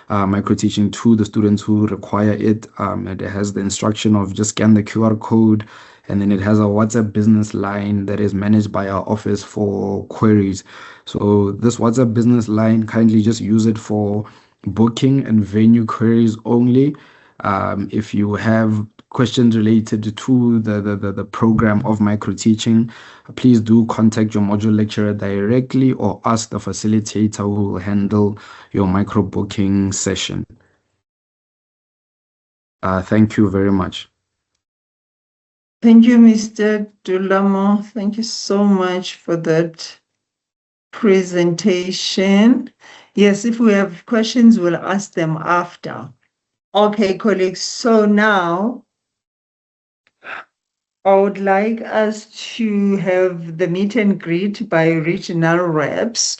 micro teaching to the students who require it. It has the instruction of just scan the QR code, and then it has a WhatsApp business line that is managed by our office for queries. So this WhatsApp business line, kindly just use it for booking and venue queries only. If you have questions related to the program of micro teaching, please do contact your module lecturer directly, or ask the facilitator who will handle your micro booking session. Thank you very much. Thank you, Mr. Dulamo. Thank you so much for that presentation. Yes, if we have questions, we'll ask them after. Okay, colleagues, so now I would like us to have the meet and greet by regional reps.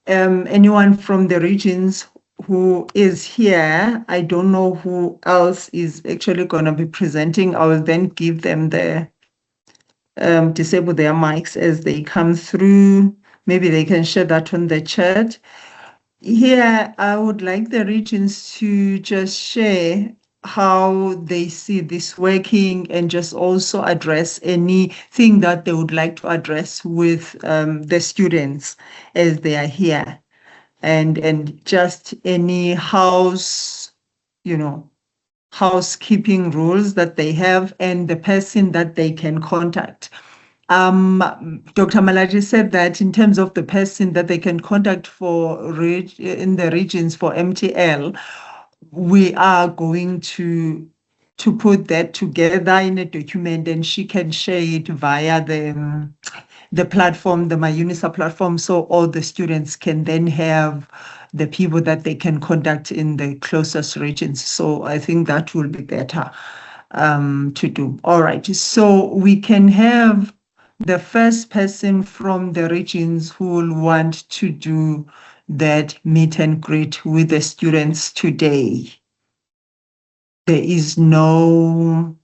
Anyone from the regions who is here. I don't know who else is actually going to be presenting. I will then give them the disable their mics as they come through. Maybe they can share that on the chat. Here, I would like the regions to just share how they see this working and just also address anything that they would like to address with the students as they are here. And just any housekeeping rules that they have and the person that they can contact. Dr. Malachi said that in terms of the person that they can contact in the regions for MTL, we are going to put that together in a document, and she can share it via the platform, the MyUNISA platform, so all the students can then have the people that they can contact in the closest regions. So I think that will be better to do. All right, so we can have the first person from the regions who will want to do that meet and greet with the students today. There is no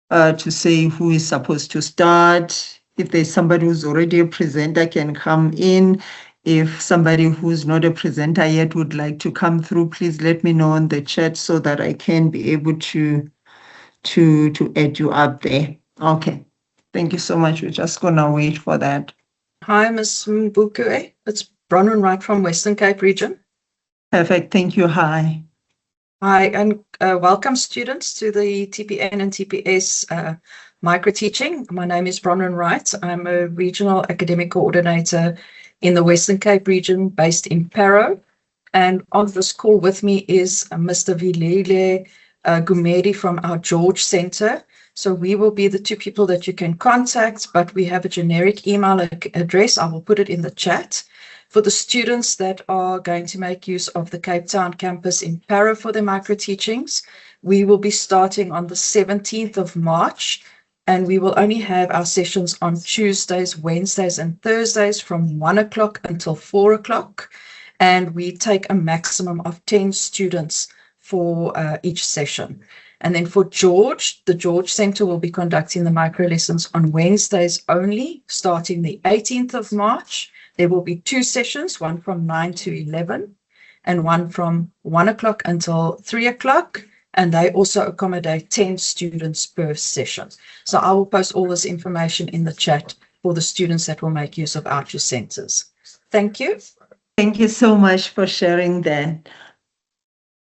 to say who is supposed to start. If there's somebody who's already a presenter can come in. If somebody who's not a presenter yet would like to come through, please let me know on the chat so that I can be able to add you up there. Okay. Thank you so much. We're just gonna wait for that. Hi, Ms. Mbukwe. It's Bronwyn Wright from Western Cape region. Perfect. Thank you. Hi. Hi, and welcome students to the TPN and TPS micro teaching. My name is Bronwyn Wright. I'm a regional academic coordinator in the Western Cape region based in Parow. And on this call with me is Mr. Vilele Gumedi from our George Center. So we will be the two people that you can contact, but we have a generic email address. I will put it in the chat. For the students that are going to make use of the Cape Town campus in Parow for their micro teachings, we will be starting on the 17th of March, and we will only have our sessions on Tuesdays, Wednesdays, and Thursdays from 1 o'clock until 4 o'clock. And we take a maximum of 10 students for each session. And then for George, the George Center will be conducting the micro lessons on Wednesdays only, starting the 18th of March. There will be 2 sessions, one from 9 to 11 and one from 1 o'clock until 3 o'clock. And they also accommodate 10 students per session. So I will post all this information in the chat for the students that will make use of our 2 centers. Thank you. Thank you so much for sharing that.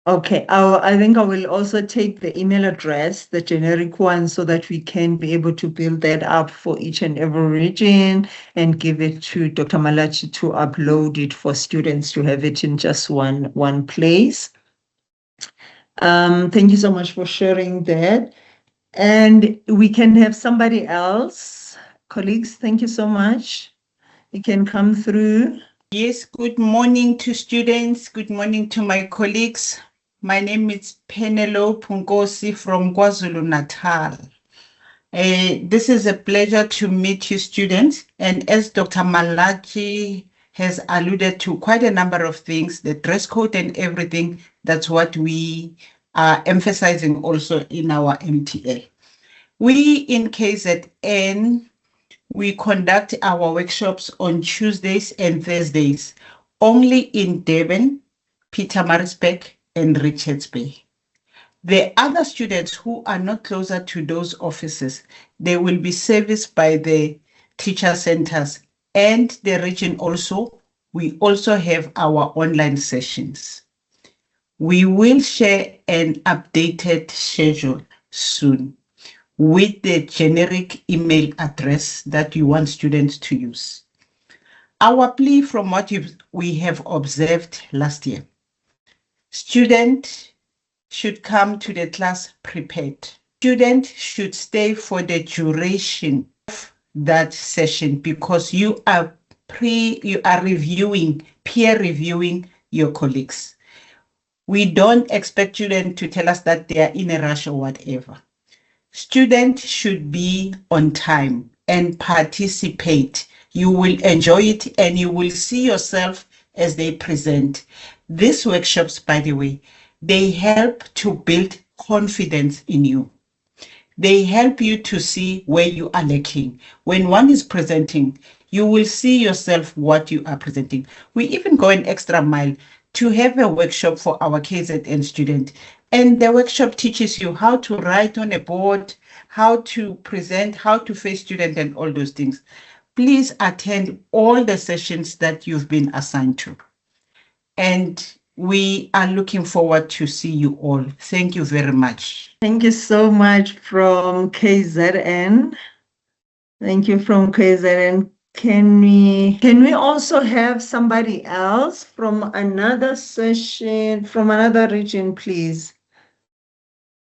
Okay, I think I will also take the email address, the generic one, so that we can be able to build that up for each and every region and give it to Dr. Malachi to upload it for students to have it in just one place. Thank you so much for sharing that. And we can have somebody else. Colleagues, thank you so much. You can come through. Yes, good morning to students. Good morning to my colleagues. My name is Penelope Nkosi from KwaZulu-Natal. This is a pleasure to meet you students. And as Dr. Malachi has alluded to quite a number of things, the dress code and everything, that's what we are emphasizing also in our MTL. We in KZN, we conduct our workshops on Tuesdays and Thursdays, only in Durban, Pietermaritzburg, and Richards Bay. The other students who are not closer to those offices, they will be serviced by the teacher centers and the region also. We also have our online sessions. We will share an updated schedule soon with the generic email address that you want students to use. Our plea from what we have observed last year, students should come to the class prepared. Students should stay for the duration of that session because you are peer reviewing your colleagues. We don't expect students to tell us that they are in a rush or whatever. Students should be on time and participate. You will enjoy it and you will see yourself as they present. These workshops, by the way, they help to build confidence in you. They help you to see where you are lacking. When one is presenting, you will see yourself what you are presenting. We even go an extra mile to have a workshop for our KZN student. And the workshop teaches you how to write on a board, how to present, how to face student, and all those things. Please attend all the sessions that you've been assigned to. And we are looking forward to see you all. Thank you very much. Thank you so much from KZN. Thank you from KZN. Can we also have somebody else from another session, from another region, please?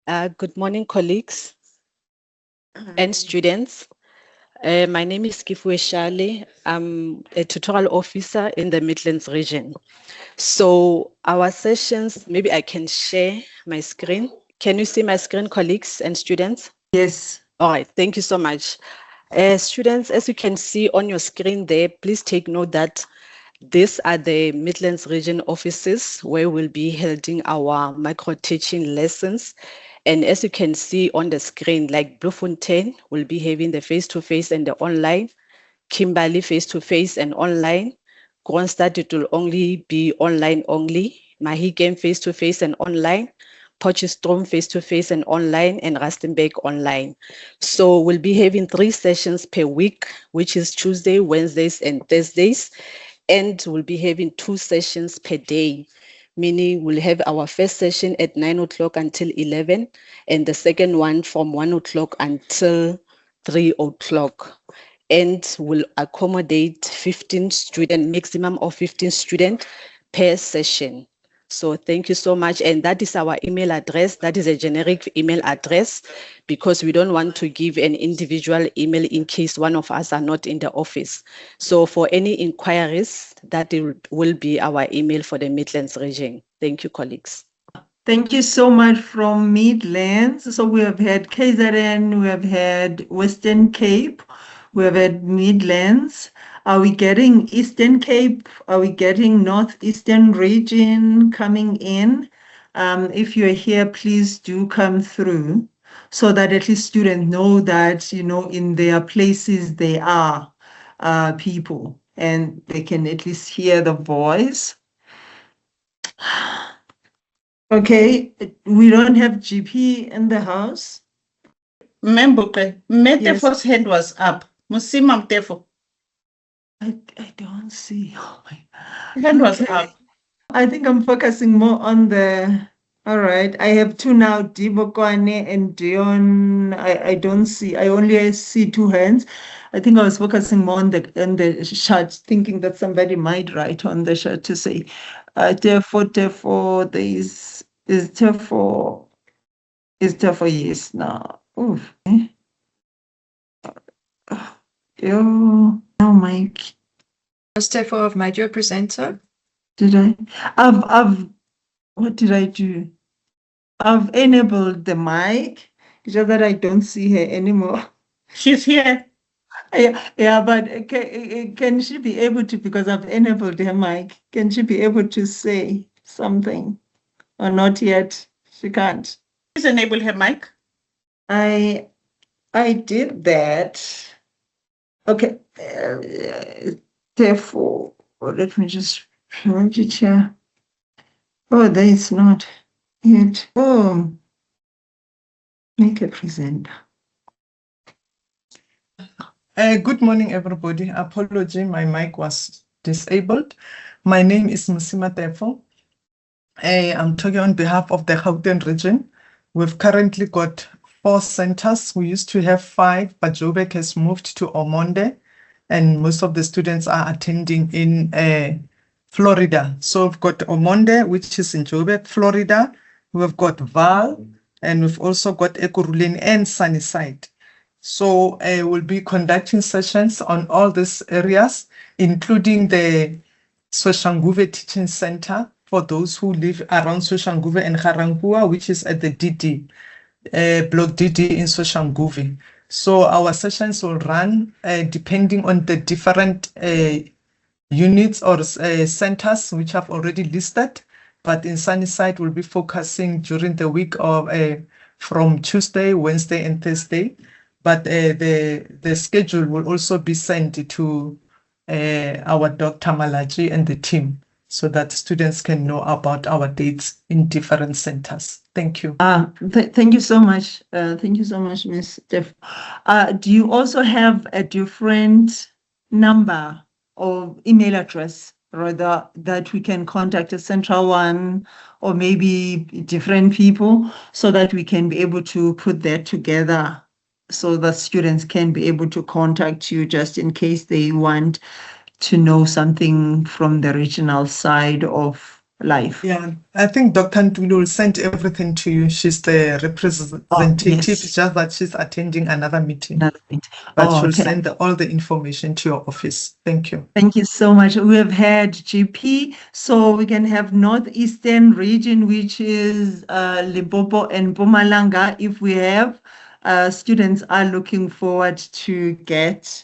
Good morning, colleagues and students. My name is Kifwe Shale. I'm a tutorial officer in the Midlands region. So our sessions, maybe I can share my screen. Can you see my screen, colleagues and students? Yes. All right, thank you so much. Students, as you can see on your screen there, please take note that these are the Midlands region offices where we'll be holding our micro-teaching lessons. And as you can see on the screen, like Bloemfontein will be having the face-to-face and the online, Kimberley face-to-face and online, Kroonstad it will only be online only, Mahikam face-to-face and online, Potchefstroom face-to-face and online, and Rustenburg online. So we'll be having 3 sessions per week, which is Tuesday, Wednesdays, and Thursdays. And we'll be having 2 sessions per day, meaning we'll have our first session at 9 o'clock until 11, and the second one from 1 o'clock until 3 o'clock. And we'll accommodate 15 students, maximum of 15 students per session. So thank you so much. And that is our email address. That is a generic email address because we don't want to give an individual email in case one of us are not in the office. So for any inquiries, that will be our email for the Midlands region. Thank you, colleagues. Thank you so much from Midlands. So we have had KZN, we have had Western Cape, we have had Midlands. Are we getting Eastern Cape? Are we getting Northeastern region coming in? If you're here, please do come through so that at least students know that, you know, in their places they are people and they can at least hear the voice. Okay, we don't have GP in the house. Membuke, Metefo's hand was up. Musima Mtefo. I don't see. Oh my. Hand was Okay. up. I think I'm focusing more on the. All right, I have 2 now, Dibokwane and Dion. I don't see. I only see 2 hands. I think I was focusing more on the chat, thinking that somebody might write on the chat to say, therefore, there is therefore yes now. Oof. Yo, now Mike. Therefore, I've made you a presenter. Did I? What did I do? I've enabled the mic. It's just that I don't see her anymore. She's here. Yeah, but can she be able to, because I've enabled her mic, can she be able to say something or not yet? She can't. Please enable her mic. I did that. Okay. Therefore, let me just write it here. Oh, there is not yet. Oh, make a presenter. Good morning, everybody. Apology, my mic was disabled. My name is Musima Tefo. I'm talking on behalf of the Gauteng region. We've currently got 4 centers. We used to have 5, but Joburg has moved to Omonde, and most of the students are attending in Florida. So we've got Omonde, which is in Joburg, Florida. We've got Vaal, and we've also got Ekurhuleni and Sunnyside. So we'll be conducting sessions on all these areas, including the Soshanguve Teaching Center for those who live around Soshanguve and Garangua, which is at the DD, Block DD in Soshanguve. So our sessions will run depending on the different units or centers which I've already listed, but in Sunnyside we'll be focusing during the week of from Tuesday, Wednesday, and Thursday. But the schedule will also be sent to our Dr. Malachi and the team so that students can know about our dates in different centers. Thank you. Thank you so much. Thank you so much, Ms. Steph. Do you also have a different number or email address, rather, that we can contact a central one, or maybe different people, so that we can be able to put that together, so that students can be able to contact you just in case they want to know something from the regional side of life? Yeah, I think Dr. Ntuli will send everything to you. She's the representative, yes. just that she's attending another meeting. Another meeting. But Oh, she'll okay. send all the information to your office. Thank you. Thank you so much. We have had GP, so we can have Northeastern region, which is Limpopo and Mpumalanga. If we have, students are looking forward to get.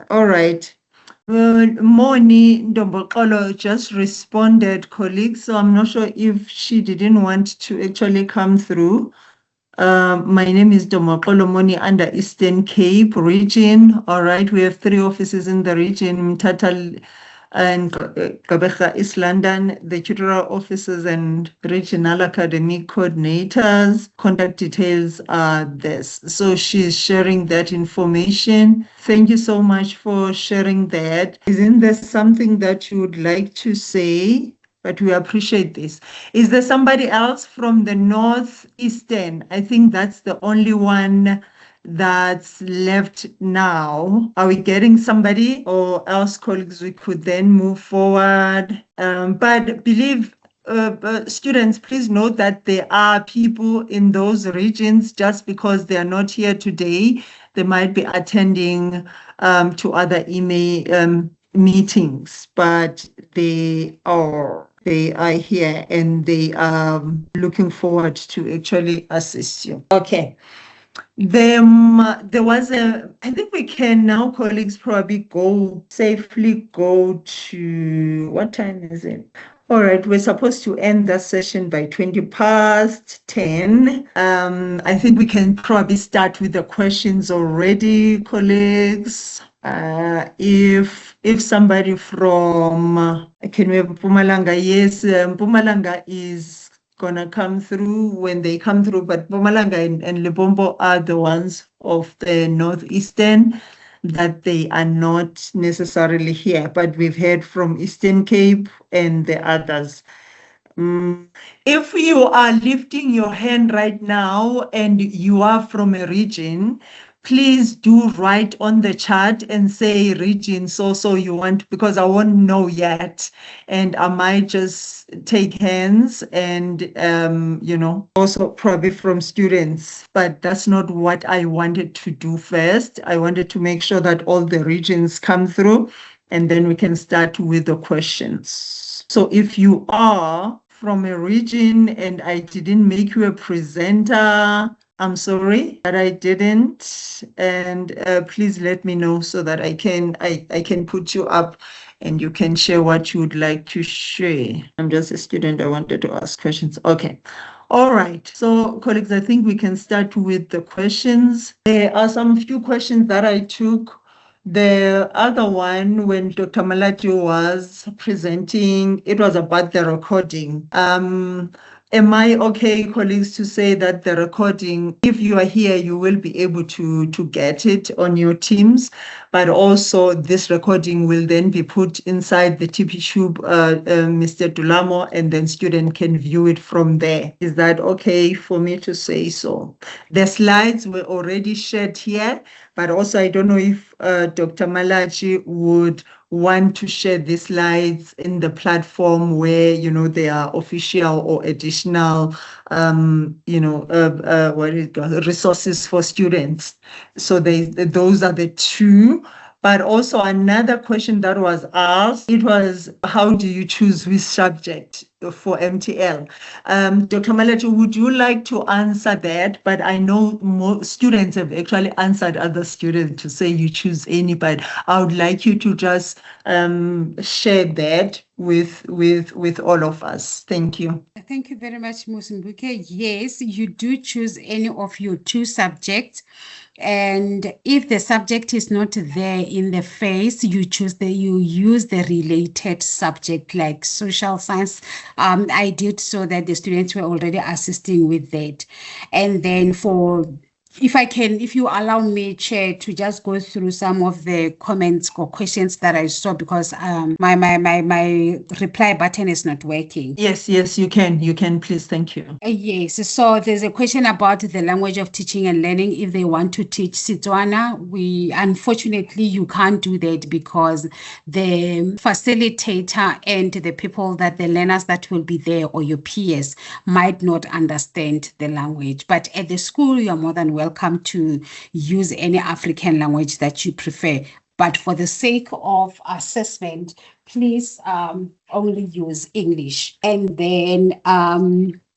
All right. Moni Ndombokolo just responded, colleagues, so I'm not sure if she didn't want to actually come through. My name is Ndombokolo Moni under Eastern Cape region. All right, we have 3 offices in the region, Mthatha and Gqeberha, East London, the tutorial officers and regional academic coordinators. Contact details are this. So she's sharing that information. Thank you so much for sharing that. Isn't there something that you would like to say? But we appreciate this. Is there somebody else from the Northeastern? I think that's the only one that's left now. Are we getting somebody, or else, colleagues, we could then move forward? But believe, students, please note that there are people in those regions. Just because they are not here today, they might be attending to other email meetings, but they are here and they are looking forward to actually assist you. Okay. There was I think we can now, colleagues, probably safely go to, what time is it? All right, we're supposed to end the session by 10:20. I think we can probably start with the questions already, colleagues. If somebody from, can we have Mpumalanga? Yes, Mpumalanga is gonna come through when they come through, but Mpumalanga and Limpopo are the ones of the Northeastern that they are not necessarily here, but we've heard from Eastern Cape and the others. If you are lifting your hand right now and you are from a region, please do write on the chat and say region so you want, because I won't know yet, and I might just take hands and also probably from students, but that's not what I wanted to do first. I wanted to make sure that all the regions come through, and then we can start with the questions. So if you are from a region and I didn't make you a presenter, I'm sorry that I didn't, and please let me know so that I can put you up and you can share what you would like to share. I'm just a student. I wanted to ask questions. Okay. All right. So, colleagues, I think we can start with the questions. There are some few questions that I took. The other one, when Dr. Malachi was presenting, it was about the recording. Am I okay, colleagues, to say that the recording, if you are here, you will be able to get it on your Teams, but also this recording will then be put inside the TPTube, Mr. Dulamo, and then student can view it from there. Is that okay for me to say so? The slides were already shared here, but also I don't know if Dr. Malachi would want to share these slides in the platform where, they are official or additional, resources for students. So those are the two But also another question that was asked, it was, how do you choose which subject for MTL? Dr. Malachi, would you like to answer that? But I know most students have actually answered other students to say you choose any, but I would like you to just share that with all of us. Thank you. Thank you very much, Musimbuke. Yes, you do choose any of your two subjects. And if the subject is not there in the face, you use the related subject like social science. I did so that the students were already assisting with that. And then if you allow me, Chair, to just go through some of the comments or questions that I saw, because my reply button is not working. Yes, you can, please. Thank you. Yes, so there's a question about the language of teaching and learning. If they want to teach Setswana, unfortunately, you can't do that because the facilitator and the people the learners that will be there or your peers might not understand the language. But at the school, you are more than welcome to use any African language that you prefer. But for the sake of assessment, please only use English. And then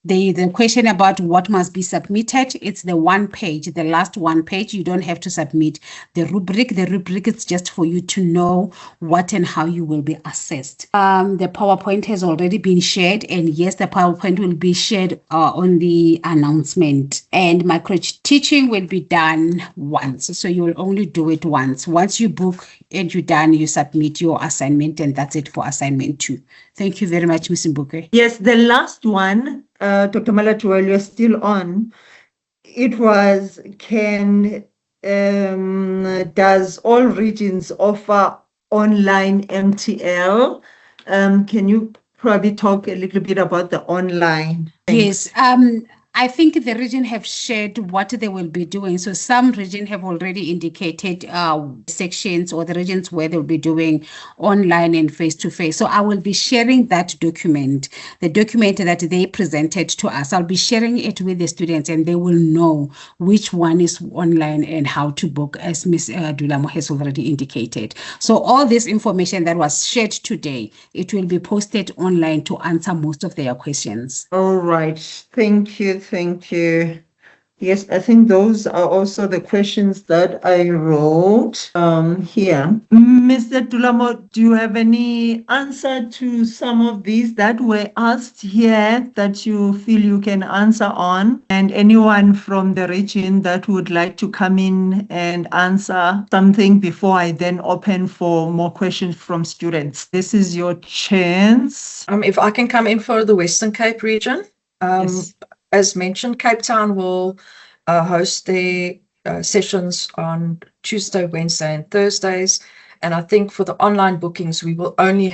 the question about what must be submitted, it's the last one page. You don't have to submit the rubric. The rubric is just for you to know what and how you will be assessed. The PowerPoint has already been shared, and yes, the PowerPoint will be shared on the announcement. And micro teaching will be done once, so you will only do it once. Once you book and you're done, you submit your assignment, and that's it for assignment 2. Thank you very much, Ms. Mbuke. Yes, the last one, Dr. Malachi, while you're still on, it was, does all regions offer online MTL? Can you probably talk a little bit about the online? Yes, I think the region have shared what they will be doing. So some region have already indicated sections or the regions where they'll be doing online and face-to-face. So I will be sharing that document, the document that they presented to us. I'll be sharing it with the students, and they will know which one is online and how to book, as Ms. Dulamo has already indicated. So all this information that was shared today, it will be posted online to answer most of their questions. All right. Thank you. Yes, I think those are also the questions that I wrote here. Mr. Dulamo, do you have any answer to some of these that were asked here that you feel you can answer on? And anyone from the region that would like to come in and answer something before I then open for more questions from students? This is your chance. If I can come in for the Western Cape region. Yes. As mentioned, Cape Town will host their sessions on Tuesday, Wednesday, and Thursdays. And I think for the online bookings, we will only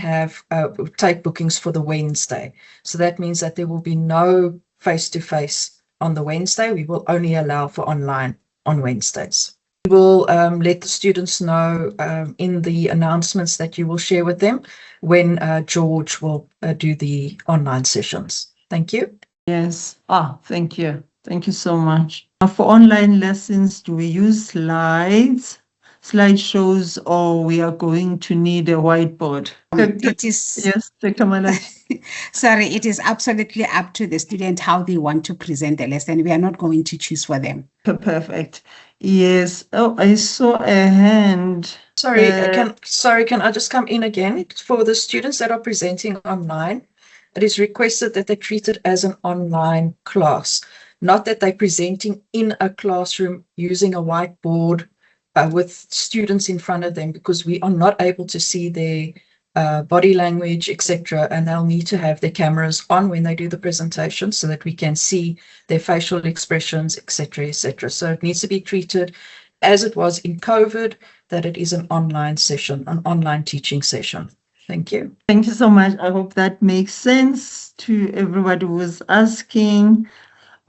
take bookings for the Wednesday. So that means that there will be no face-to-face on the Wednesday. We will only allow for online on Wednesdays. We will let the students know in the announcements that you will share with them when George will do the online sessions. Thank you. Yes. Thank you. Thank you so much. For online lessons, do we use slideshows, or we are going to need a whiteboard? It is. Yes, Dr. Malachi. Sorry, it is absolutely up to the student how they want to present the lesson. We are not going to choose for them. Perfect. Yes. Oh, I saw a hand. Sorry, can I just come in again? For the students that are presenting online, it is requested that they treat it as an online class, not that they're presenting in a classroom using a whiteboard with students in front of them, because we are not able to see their body language, etc. And they'll need to have their cameras on when they do the presentation so that we can see their facial expressions, etc., etc. So it needs to be treated as it was in COVID, that it is an online session, an online teaching session. Thank you. Thank you so much. I hope that makes sense to everybody who was asking.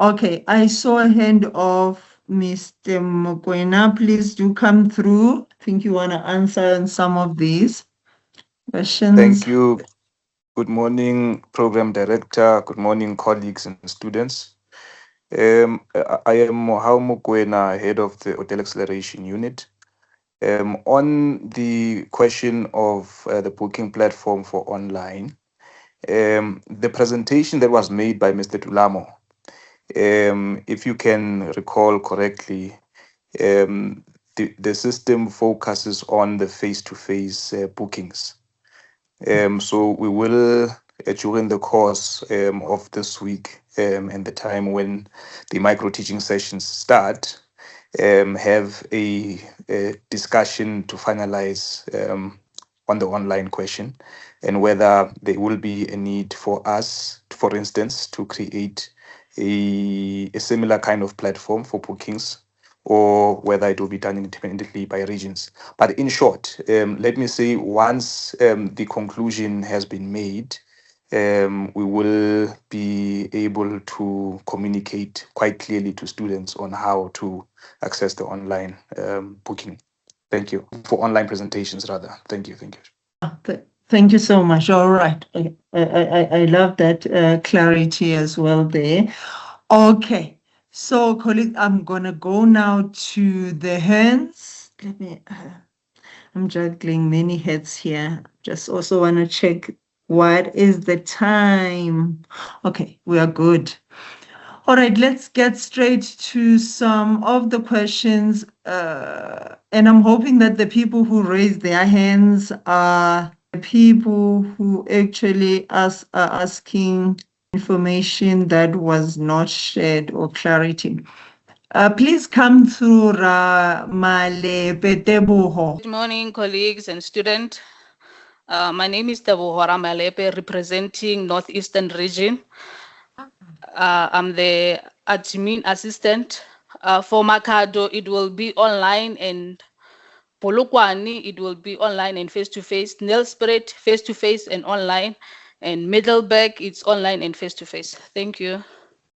Okay, I saw a hand of Mr. Mokoena. Please do come through. I think you want to answer on some of these questions. Thank you. Good morning, Program Director. Good morning, colleagues and students. I am Mohau Mokoena, head of the Hotel Acceleration Unit. On the question of the booking platform for online, the presentation that was made by Mr. Tulamo, if you can recall correctly, the system focuses on the face-to-face bookings. So we will, during the course of this week and the time when the micro teaching sessions start, have a discussion to finalize on the online question and whether there will be a need for us, for instance, to create a similar kind of platform for bookings, or whether it will be done independently by regions. But in short, let me say, once the conclusion has been made, we will be able to communicate quite clearly to students on how to access the online booking. Thank you. For online presentations, rather. Thank you. Thank you. Thank you so much. All right. I love that clarity as well there. Okay. So, colleagues, I'm going to go now to the hands. Let me, I'm juggling many heads here. Just also want to check what is the time. Okay, we are good. All right, let's get straight to some of the questions. And I'm hoping that the people who raise their hands are the people who actually are asking information that was not shared or clarity. Please come through Male Peteboho. Good morning, colleagues and students. My name is Teboho Ramalepe, representing Northeastern Region. I'm the admin assistant. For Makado, it will be online, and Polokwane, it will be online and face-to-face. Nelspruit, face-to-face and online. And Middleburg, it's online and face-to-face. Thank you.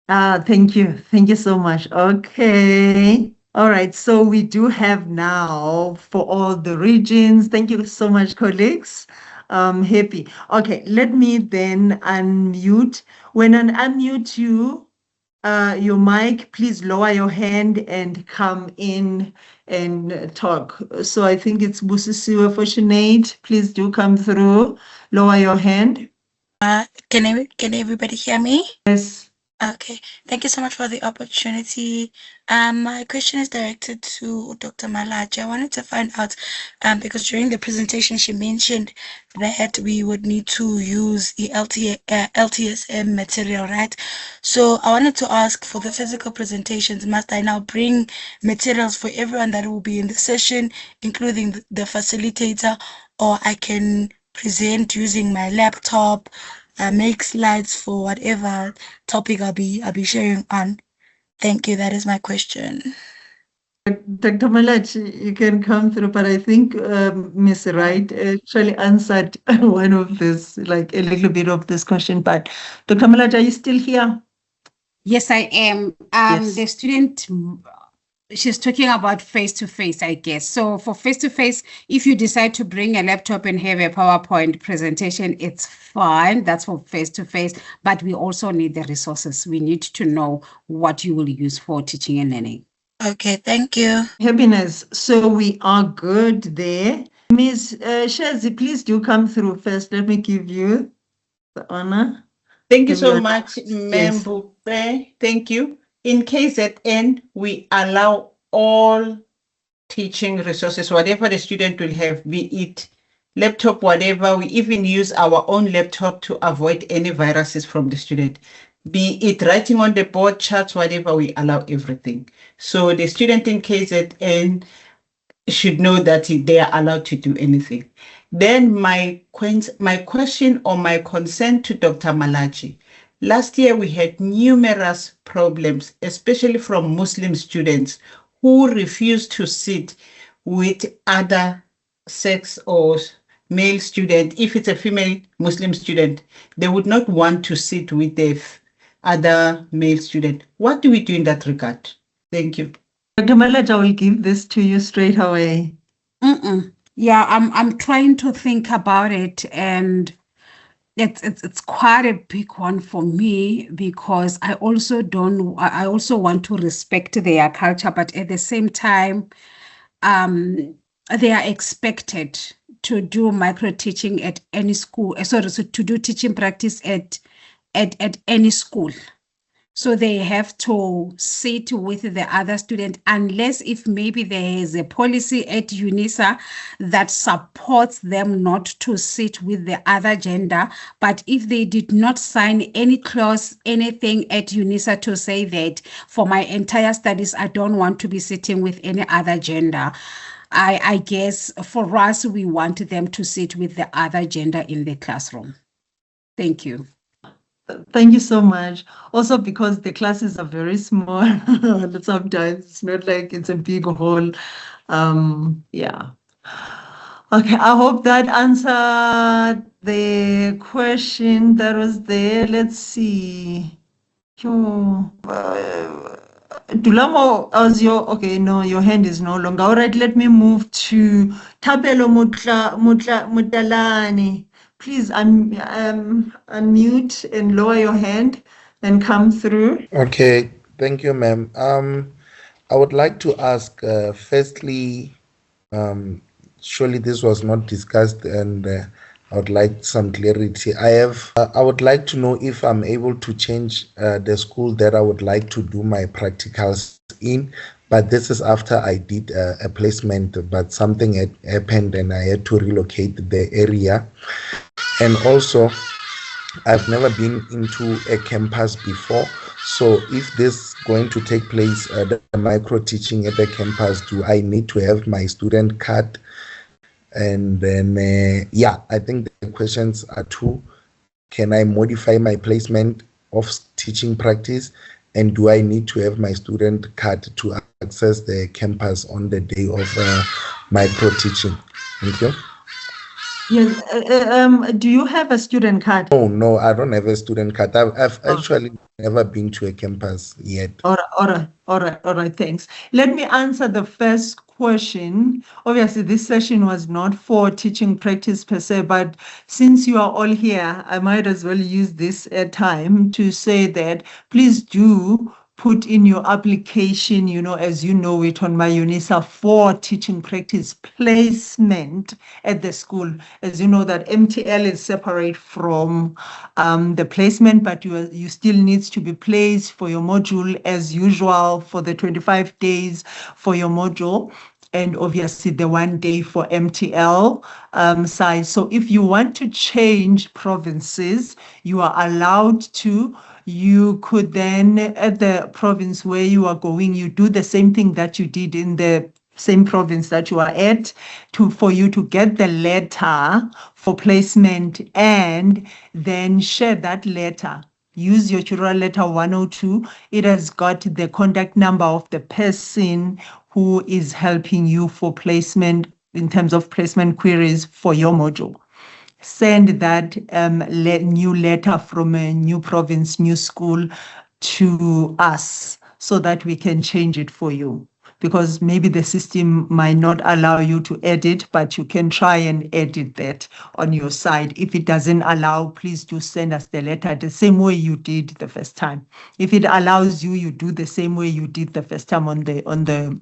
Thank you. Thank you so much. Okay. All right. So we do have now for all the regions. Thank you so much, colleagues. Happy. Okay. Let me then unmute. When I unmute you, your mic, please lower your hand and come in and talk. So I think it's Busisiwe for Sinead. Please do come through. Lower your hand. Can everybody hear me? Yes. Okay, thank you so much for the opportunity. My question is directed to Dr. Malachi. I wanted to find out, because during the presentation she mentioned that we would need to use the LTSM material, right? So I wanted to ask, for the physical presentations, must I now bring materials for everyone that will be in the session, including the facilitator, or I can present using my laptop, make slides for whatever topic I'll be sharing on? Thank you. That is my question. Dr. Malachi, you can come through, but I think Ms. Wright actually answered one of this, like a little bit of this question. But Dr. Malachi, are you still here? Yes, I am. Yes. The student, she's talking about face-to-face, I guess. So for face-to-face, if you decide to bring a laptop and have a PowerPoint presentation, it's fine. That's for face-to-face. But we also need the resources. We need to know what you will use for teaching and learning. Okay, thank you. Happiness. So we are good there. Ms. Shazi, please do come through first. Let me give you the honor. Thank you so Yes. much, Membupe. Thank you. In KZN, we allow all teaching resources, whatever the student will have, be it laptop, whatever. We even use our own laptop to avoid any viruses from the student. Be it writing on the board, charts, whatever, we allow everything. So the student in KZN should know that they are allowed to do anything. Then my question or my concern to Dr. Malachi. Last year, we had numerous problems, especially from Muslim students who refused to sit with other sex or male student. If it's a female Muslim student, they would not want to sit with the other male student. What do we do in that regard? Thank you. Dr. Malachi, I will give this to you straight away. Yeah, I'm trying to think about it, and it's quite a big one for me, because I also want to respect their culture, but at the same time, they are expected to do micro teaching at any school, so to do teaching practice at any school. So they have to sit with the other student, unless if maybe there is a policy at UNISA that supports them not to sit with the other gender. But if they did not sign any clause, anything at UNISA to say that for my entire studies, I don't want to be sitting with any other gender, I guess for us, we want them to sit with the other gender in the classroom. Thank you. Thank you so much. Also, because the classes are very small, sometimes it's not like it's a big hall. Yeah. Okay, I hope that answered the question that was there. Let's see. Dulamo, as your okay, no, your hand is no longer. All right, let me move to Thapelo Mutalani. Please unmute and lower your hand and come through. Okay, thank you, ma'am. I would like to ask, firstly, surely this was not discussed, and I would like some clarity. I would like to know if I'm able to change the school that I would like to do my practicals in, but this is after I did a placement, but something had happened and I had to relocate the area. And also, I've never been into a campus before. So if this is going to take place, the micro teaching at the campus, do I need to have my student card? And then, yeah, I think the questions are two. Can I modify my placement of teaching practice? And do I need to have my student card to access the campus on the day of micro teaching? Thank you. Yes. Do you have a student card? No, I don't have a student card. I've actually never been to a campus yet. All right, thanks. Let me answer the first question. Obviously, this session was not for teaching practice per se, but since you are all here, I might as well use this time to say that please do put in your application, as you know it on my UNISA for teaching practice placement at the school. As you know that MTL is separate from the placement, but you still needs to be placed for your module as usual for the 25 days for your module. And obviously the 1 day for MTL side. So if you want to change provinces, you are allowed to. You could then, at the province where you are going, you do the same thing that you did in the same province that you are at, for you to get the letter for placement and then share that letter. Use your Chura letter 102. It has got the contact number of the person who is helping you for placement in terms of placement queries for your module. Send that new letter from a new province, new school to us so that we can change it for you. Because maybe the system might not allow you to edit, but you can try and edit that on your side. If it doesn't allow, please do send us the letter the same way you did the first time. If it allows you, you do the same way you did the first time on the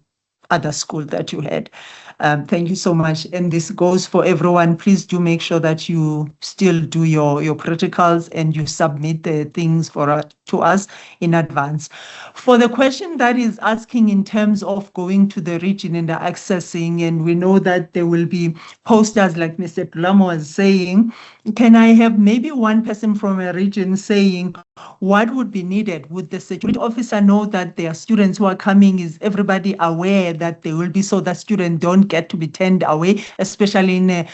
other school that you had. Thank you so much. And this goes for everyone. Please do make sure that you still do your practicals and you submit the things to us in advance. For the question that is asking in terms of going to the region and the accessing, and we know that there will be posters like Mr. Dulamo was saying, can I have maybe one person from a region saying what would be needed? Would the security officer know that there are students who are coming? Is everybody aware that there will be, so that students don't get to be turned away, especially in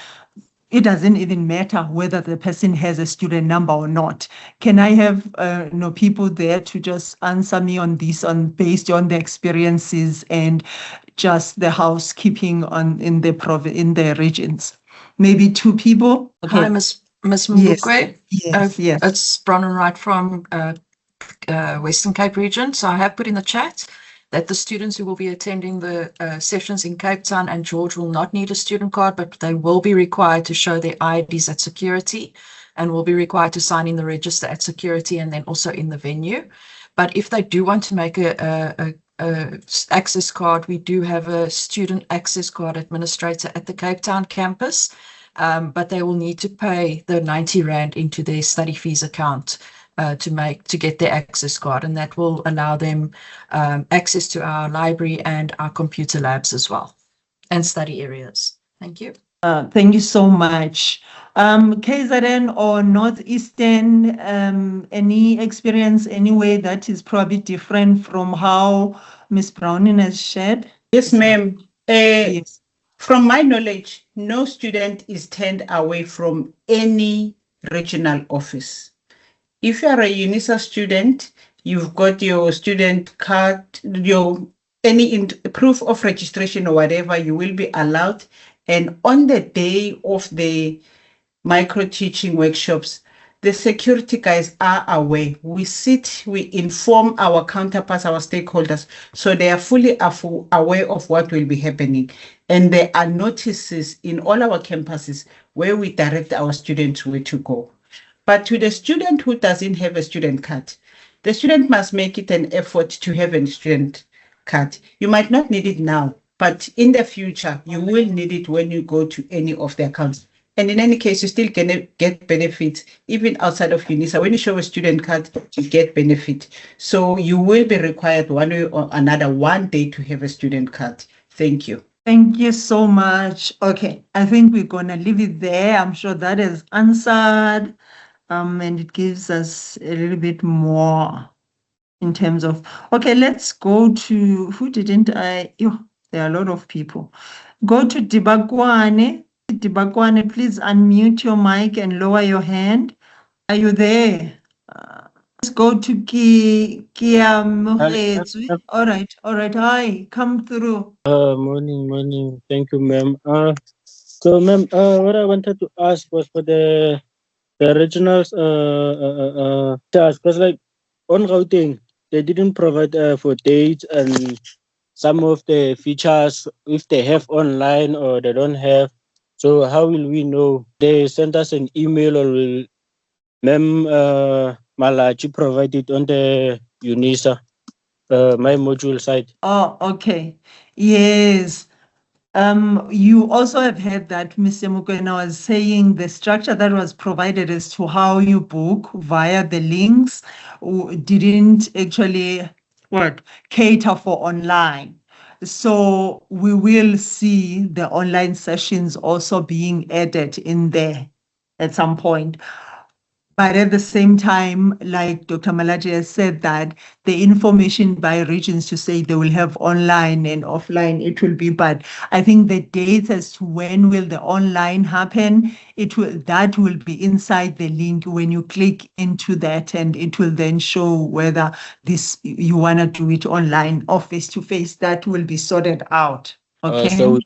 it doesn't even matter whether the person has a student number or not. Can I have people there to just answer me on this, based on the experiences and just the housekeeping in the regions? Maybe 2 people. Okay. Hi, Ms. Mbukwe. Yes. It's Bronwyn Wright from Western Cape region. So I have put in the chat that the students who will be attending the sessions in Cape Town and George will not need a student card, but they will be required to show their IDs at security and will be required to sign in the register at security and then also in the venue. But if they do want to make a access card. We do have a student access card administrator at the Cape Town campus, but they will need to pay the 90 Rand into their study fees account to get their access card, and that will allow them access to our library and our computer labs as well, and study areas. Thank you. Thank you so much. KZN or Northeastern, any experience anyway that is probably different from how Ms. Browning has shared? Yes, ma'am. Yes. From my knowledge, no student is turned away from any regional office. If you are a UNISA student, you've got your student card, your any proof of registration or whatever, you will be allowed. And on the day of the micro teaching workshops, the security guys are aware. We sit, we inform our counterparts, our stakeholders, so they are fully aware of what will be happening. And there are notices in all our campuses where we direct our students where to go. But to the student who doesn't have a student card, the student must make it an effort to have a student card. You might not need it now, but in the future, you will need it when you go to any of the accounts. And in any case, you still can get benefits, even outside of UNISA. When you show a student card, you get benefit. So you will be required one way or another one day to have a student card. Thank you. Thank you so much. Okay, I think we're going to leave it there. I'm sure that is answered. And it gives us a little bit more in terms of, okay, let's go to, who didn't I, there are a lot of people. Go to Dibakwane. Dibakwane, please unmute your mic and lower your hand. Are you there? Let's go to Kia Muhetswe. All right. Hi, come through. Morning. Thank you, ma'am. So, ma'am, what I wanted to ask was for the regionals task, because like on Gauteng, they didn't provide for dates and some of the features, if they have online or they don't have. So how will we know? They sent us an email, or will Ma'am Malachi provide it on the UNISA, my module site? Oh, okay. Yes. You also have heard that Mr. Mukwena was saying the structure that was provided as to how you book via the links didn't actually cater for online. So we will see the online sessions also being added in there at some point. But at the same time, like Dr. Malachi has said, that the information by regions to say they will have online and offline, it will be, but I think the dates as to when will the online happen, that will be inside the link when you click into that, and it will then show whether you want to do it online or face-to-face. That will be sorted out. Okay. So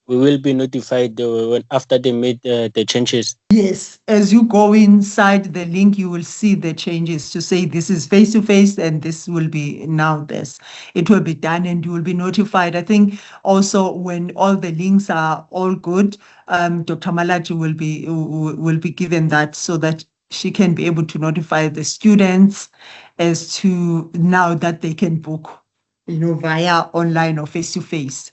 we will be notified when after they made the changes. Yes, as you go inside the link, you will see the changes to say this is face-to-face and this will be now this. It will be done and you will be notified. I think also when all the links are all good, Dr. Malachi will be given that so that she can be able to notify the students as to now that they can book, via online or face-to-face.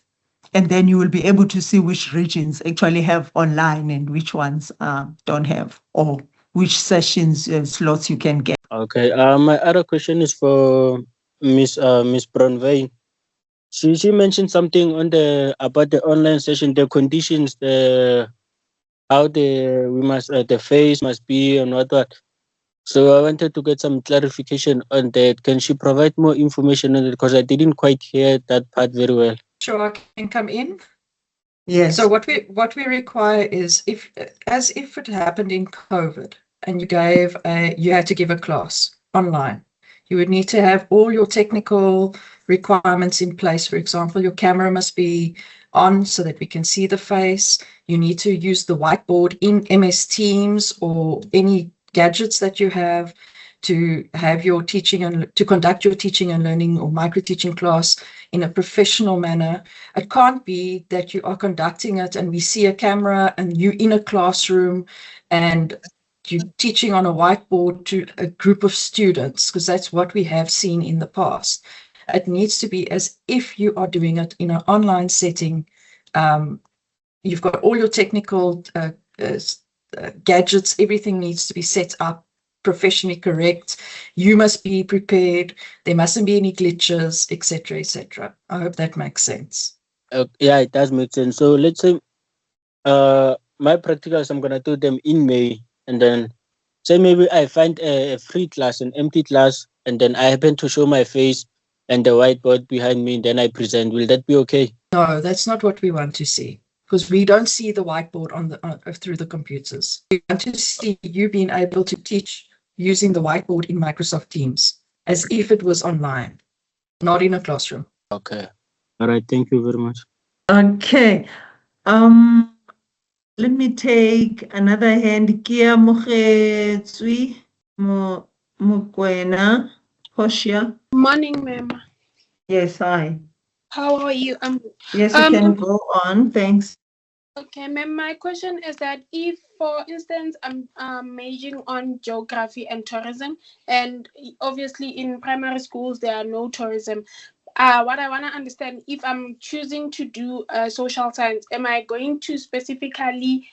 And then you will be able to see which regions actually have online and which ones don't have, or which sessions slots you can get. Okay. My other question is for Miss Bronwyn. She mentioned something about the online session, the conditions, how the face must be and what. So I wanted to get some clarification on that. Can she provide more information on it? Because I didn't quite hear that part very well. Sure, I can come in. Yes. So what we require is if it happened in COVID and you had to give a class online, you would need to have all your technical requirements in place. For example, your camera must be on so that we can see the face. You need to use the whiteboard in MS Teams or any gadgets that you have to have your teaching and to conduct your teaching and learning or micro teaching class in a professional manner. It can't be that you are conducting it and we see a camera and you in a classroom and you're teaching on a whiteboard to a group of students, because that's what we have seen in the past. It needs to be as if you are doing it in an online setting. You've got all your technical gadgets, everything needs to be set up professionally correct. You must be prepared. There mustn't be any glitches, etc., etc. I hope that makes sense. Yeah, it does make sense. So let's say my practicals, I'm gonna do them in May, and then say maybe I find a free class, an empty class, and then I happen to show my face and the whiteboard behind me, and then I present. Will that be okay? No, that's not what we want to see, because we don't see the whiteboard through the computers. We want to see you being able to teach using the whiteboard in Microsoft Teams as if it was online, not in a classroom. Okay. All right. Thank you very much. Okay. Let me take another hand. Kia Mogetsui Mokwena Hoshia. Morning, ma'am. Yes, hi. How are you? Yes, you can go on. Thanks. Okay, ma'am. My question is that if, for instance, I'm majoring on geography and tourism, and obviously in primary schools there are no tourism. What I want to understand, if I'm choosing to do social science, am I going to specifically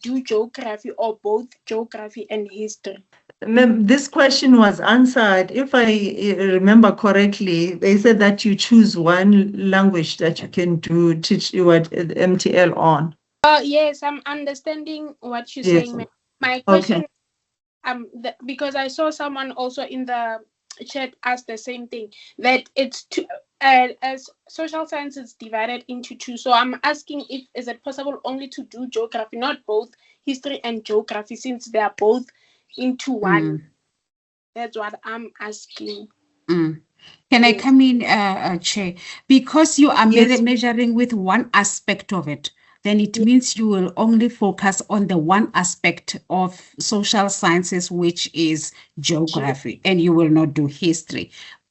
do geography or both geography and history? This question was answered. If I remember correctly, they said that you choose one language that you can teach you at MTL on. Yes, I'm understanding what you're Yes. saying, ma'am. My question, because I saw someone also in the chat ask the same thing, that it's two, as social science is divided into two. So I'm asking, is it possible only to do geography, not both history and geography, since they are both into one? That's what I'm asking. Can I come in, Chair? Because you are measuring with one aspect of it, then it means you will only focus on the one aspect of social sciences, which is geography, and you will not do history.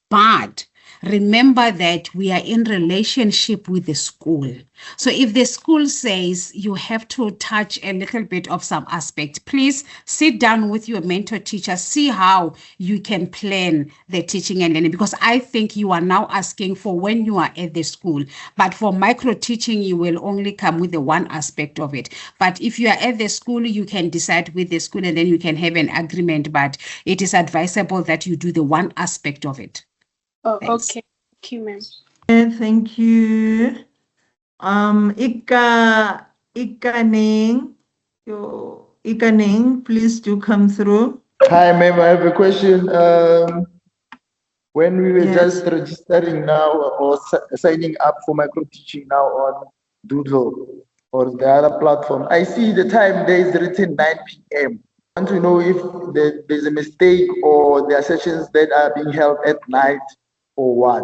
But remember that we are in relationship with the school. So if the school says you have to touch a little bit of some aspect, please sit down with your mentor teacher, see how you can plan the teaching and learning, because I think you are now asking for when you are at the school. But for micro teaching, you will only come with the one aspect of it. But if you are at the school, you can decide with the school and then you can have an agreement, but it is advisable that you do the one aspect of it. Oh, Thanks. okay. Thank you, ma'am. Thank you. Ikaning, please do come through. Hi, ma'am. I have a question. When we were just registering now or signing up for micro teaching now on Doodle or the other platform, I see the time there is written 9 p.m. I want to know if there's a mistake or there are sessions that are being held at night or what.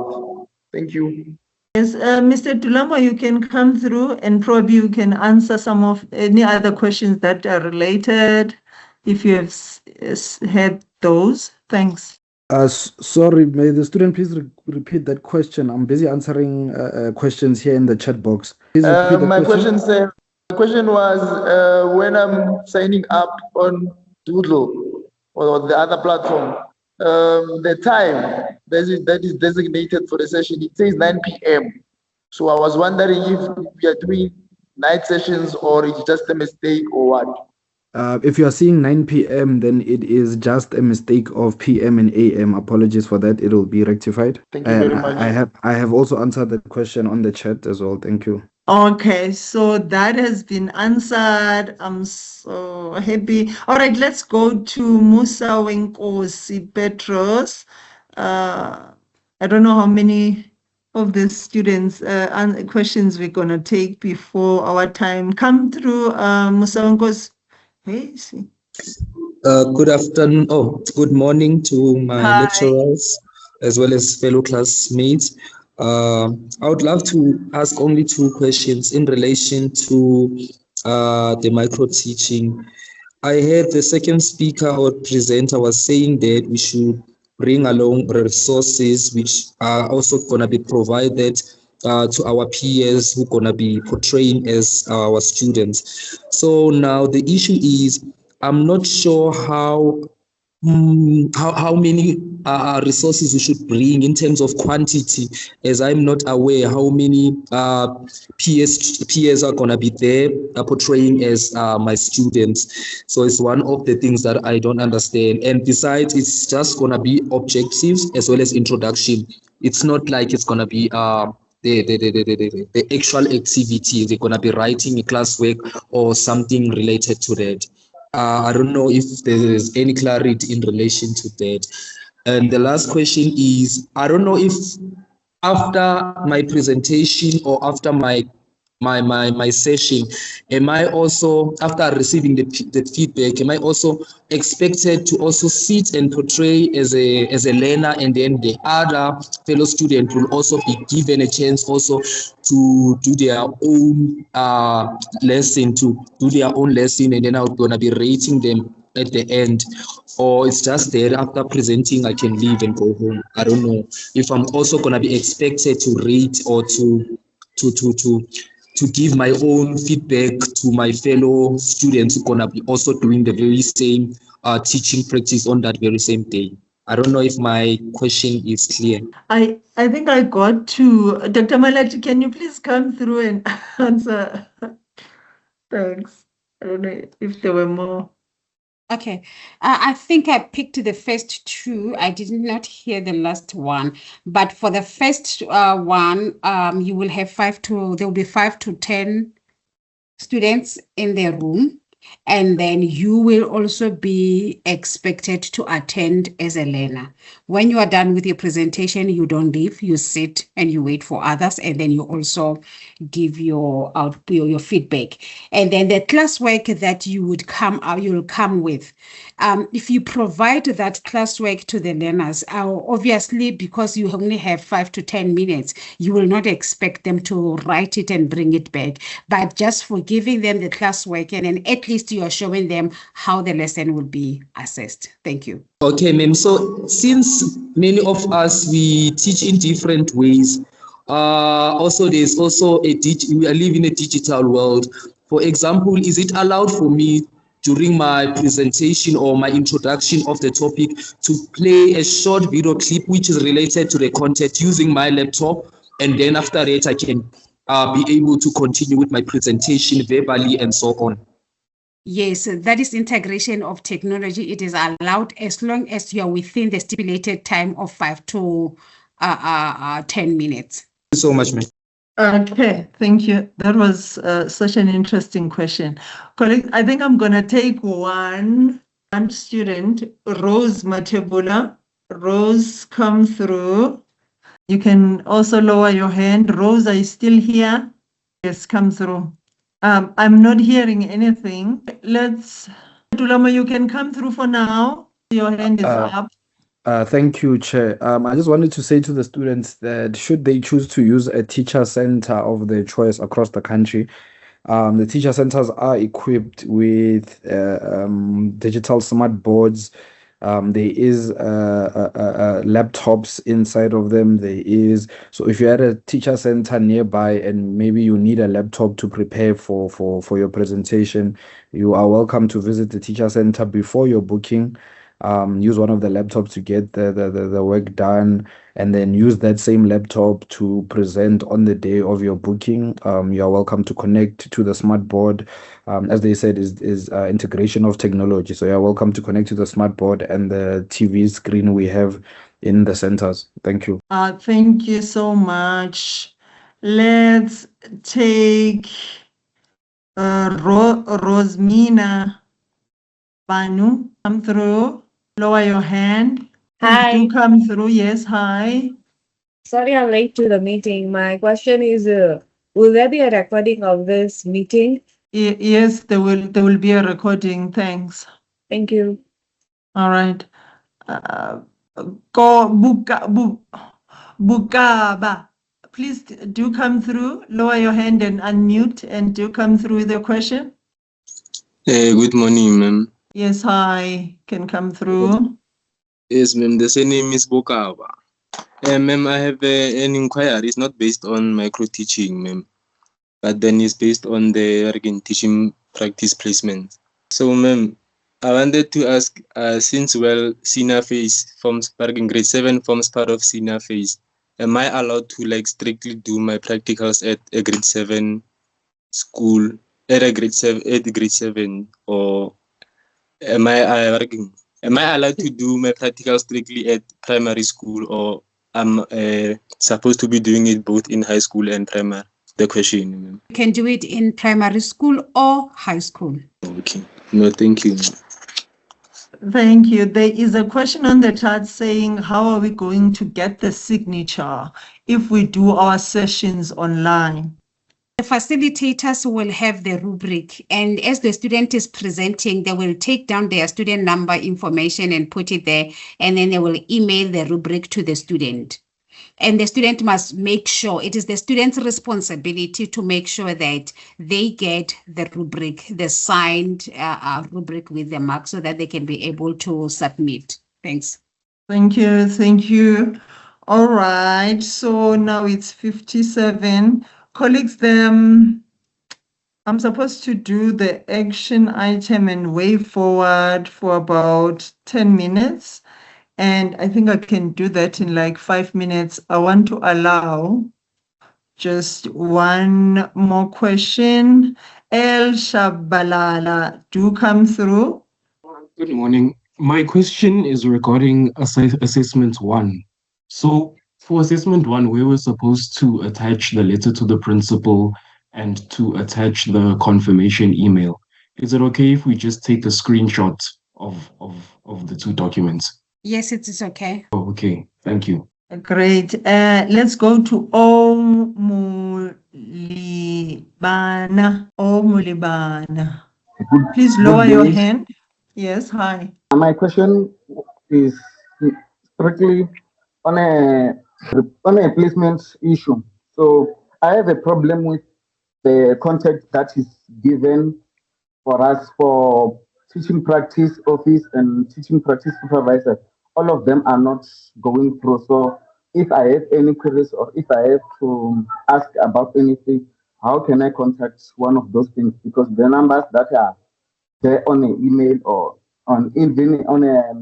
Thank you. Yes, Mr. Tulamo, you can come through and probably you can answer some of any other questions that are related if you have had those. Thanks. Sorry, may the student please repeat that question? I'm busy answering questions here in the chat box. Please repeat the question. My question was when I'm signing up on Doodle or the other platform, the time that is designated for the session, it says 9 p.m. So I was wondering if we are doing night sessions or it's just a mistake or what. If you are seeing 9 p.m., then it is just a mistake of p.m. and a.m. Apologies for that. It will be rectified. Thank you very much. I have also answered the question on the chat as well. Thank you. Okay, so that has been answered. I'm so happy. All right, let's go to Musa Wenkosi Petros. I don't know how many of the students and questions we're going to take before our time come through. Musa Wenkosi. Good afternoon. Good morning to my lecturers as well as fellow classmates. I would love to ask only 2 questions in relation to the micro teaching. I heard the second speaker or presenter was saying that we should bring along resources which are also going to be provided to our peers who are going to be portraying as our students. So now the issue is, I'm not sure how how many resources we should bring in terms of quantity, as I'm not aware how many peers are going to be there portraying as my students. So it's one of the things that I don't understand. And besides, it's just going to be objectives as well as introduction. It's not like it's going to be the actual activity. They're going to be writing a classwork or something related to that. I don't know if there is any clarity in relation to that. And the last question is, I don't know if after my presentation or after my session, am I also, after receiving the feedback, am I also expected to also sit and portray as a learner, and then the other fellow student will also be given a chance also to do their own lesson, and then I'm gonna be rating them at the end? Or it's just there after presenting I can leave and go home? I don't know if I'm also gonna be expected to rate or to give my own feedback to my fellow students who are gonna be also doing the very same teaching practice on that very same day. I don't know if my question is clear. I think I got to Dr. Malachi. Can you please come through and answer? Thanks. I don't know if there were more. Okay, I think I picked the first two. I did not hear the last one, but for the first one, you will have there will be 5 to 10 students in the room, and then you will also be expected to attend as a learner. When you are done with your presentation, you don't leave, you sit and you wait for others, and then you also give your feedback. And then the classwork that you'll come with. If you provide that classwork to the learners, obviously, because you only have 5 to 10 minutes, you will not expect them to write it and bring it back. But just for giving them the classwork, and then at least you are showing them how the lesson will be assessed. Thank you. Okay, ma'am. So since many of us, we teach in different ways, also there's also we live in a digital world. For example, is it allowed for me during my presentation or my introduction of the topic to play a short video clip which is related to the content using my laptop, and then after that I can be able to continue with my presentation verbally and so on? Yes, that is integration of technology. It is allowed as long as you are within the stipulated time of 5 to 10 minutes. Thank you so much, ma'am. Okay, thank you. That was such an interesting question. Colleague, I think I'm going to take one student, Rose Matebula. Rose, come through. You can also lower your hand. Rose, are you still here? Yes, come through. I'm not hearing anything. Tulamo, you can come through for now. Your hand is up. Thank you, Chair. I just wanted to say to the students that should they choose to use a teacher center of their choice across the country, the teacher centers are equipped with digital smart boards. There is laptops inside of them. So if you're at a teacher center nearby and maybe you need a laptop to prepare for your presentation, you are welcome to visit the teacher center before your booking. Use one of the laptops to get the work done, and then use that same laptop to present on the day of your booking. You are welcome to connect to the smart board. As they said, is integration of technology. So you are welcome to connect to the smart board and the TV screen we have in the centers. Thank you. Thank you so much. Let's take Rosmina Banu. Come through. Lower your hand. Hi. Do come through. Yes, hi. Sorry I'm late to the meeting. My question is, will there be a recording of this meeting? Yes, there will be a recording. Thanks. Thank you. All right. Bukaba. Please do come through. Lower your hand and unmute, and do come through with your question. Good morning, ma'am. Yes, hi. Can come through. Yes, ma'am. The name is Bokaba. Ma'am, I have an inquiry. It's not based on micro teaching, ma'am, but then it's based on the teaching practice placement. So, ma'am, I wanted to ask, since senior phase forms part in grade 7 forms part of senior phase, am I allowed to like strictly do my practicals at a grade 7 school at grade 7, or am I working? Am I allowed to do my practicals strictly at primary school, or I'm supposed to be doing it both in high school and primary? The question. You can do it in primary school or high school. Okay. No, thank you. Thank you. There is a question on the chat saying, how are we going to get the signature if we do our sessions online? The facilitators will have the rubric, and as the student is presenting, they will take down their student number information and put it there, and then they will email the rubric to the student. And the student must make sure, it is the student's responsibility to make sure that they get the rubric, the signed rubric with the mark, so that they can be able to submit. Thanks. Thank you. Thank you. All right. So now it's 57. Colleagues, I'm supposed to do the action item and way forward for about 10 minutes. And I think I can do that in like 5 minutes. I want to allow just one more question. El Shabalala, do come through. Good morning. My question is regarding assessment 1. So for assessment 1, we were supposed to attach the letter to the principal and to attach the confirmation email. Is it okay if we just take a screenshot of the two documents? Yes, it is okay. Oh, okay, thank you. Great. Let's go to Omulibana. Please lower your hand. Yes, hi. My question is strictly on a placement issue. So I have a problem with the contact that is given for us for teaching practice office and teaching practice supervisor. All of them are not going through. So if I have any queries or if I have to ask about anything, how can I contact one of those things? Because the numbers that are there on an email or on even on a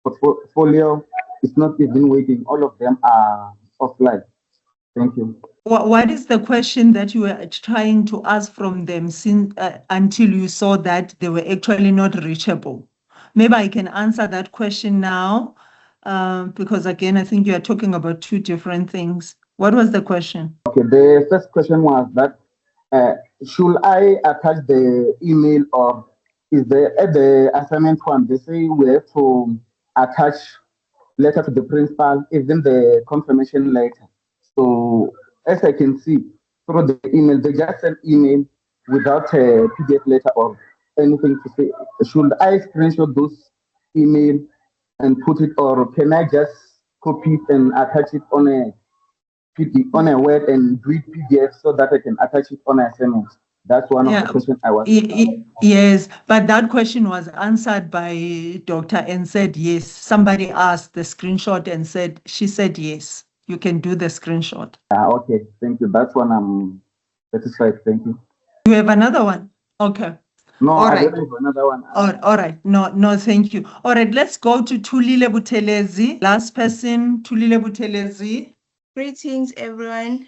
portfolio is not even waiting. All of them are offline. Thank you. What is the question that you were trying to ask from them since until you saw that they were actually not reachable? Maybe I can answer that question now, because again, I think you are talking about two different things. What was the question? Okay, the first question was that should I attach the email, or is there at the assignment one, they say we have to attach letter to the principal, even the confirmation letter. So as I can see through the email, they just send email without a PDF letter or anything to say. Should I screenshot those email and put it, or can I just copy it and attach it on a PDF, on a Word and do it PDF so that I can attach it on an assignment? That's one of the questions I was. Yes, but that question was answered by Dr. and said yes. Somebody asked the screenshot and she said yes. You can do the screenshot. Okay, thank you. That's one I'm satisfied. Thank you. You have another one? Okay. No, All I right. don't have another one. All right. No, thank you. All right, let's go to Tulile Butelezi. Last person, Tulile Butelezi. Greetings, everyone.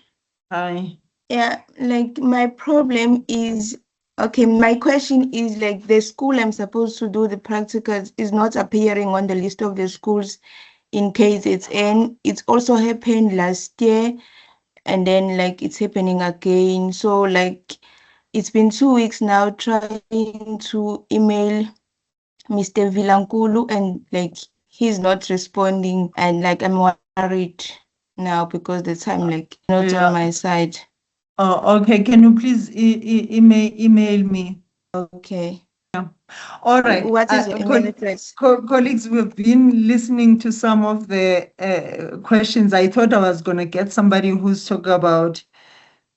Hi. Yeah, like my problem is, okay, my question is like the school I'm supposed to do the practicals is not appearing on the list of the schools in KZN. It's also happened last year, and then like it's happening again. So like it's been 2 weeks now trying to email Mr. Vilankulu, and like he's not responding, and like I'm worried now because the time like not on my side. Oh, okay. Can you please email me? Okay. Yeah. All right. What is your email address? Colleagues, we've been listening to some of the questions. I thought I was going to get somebody who's talking about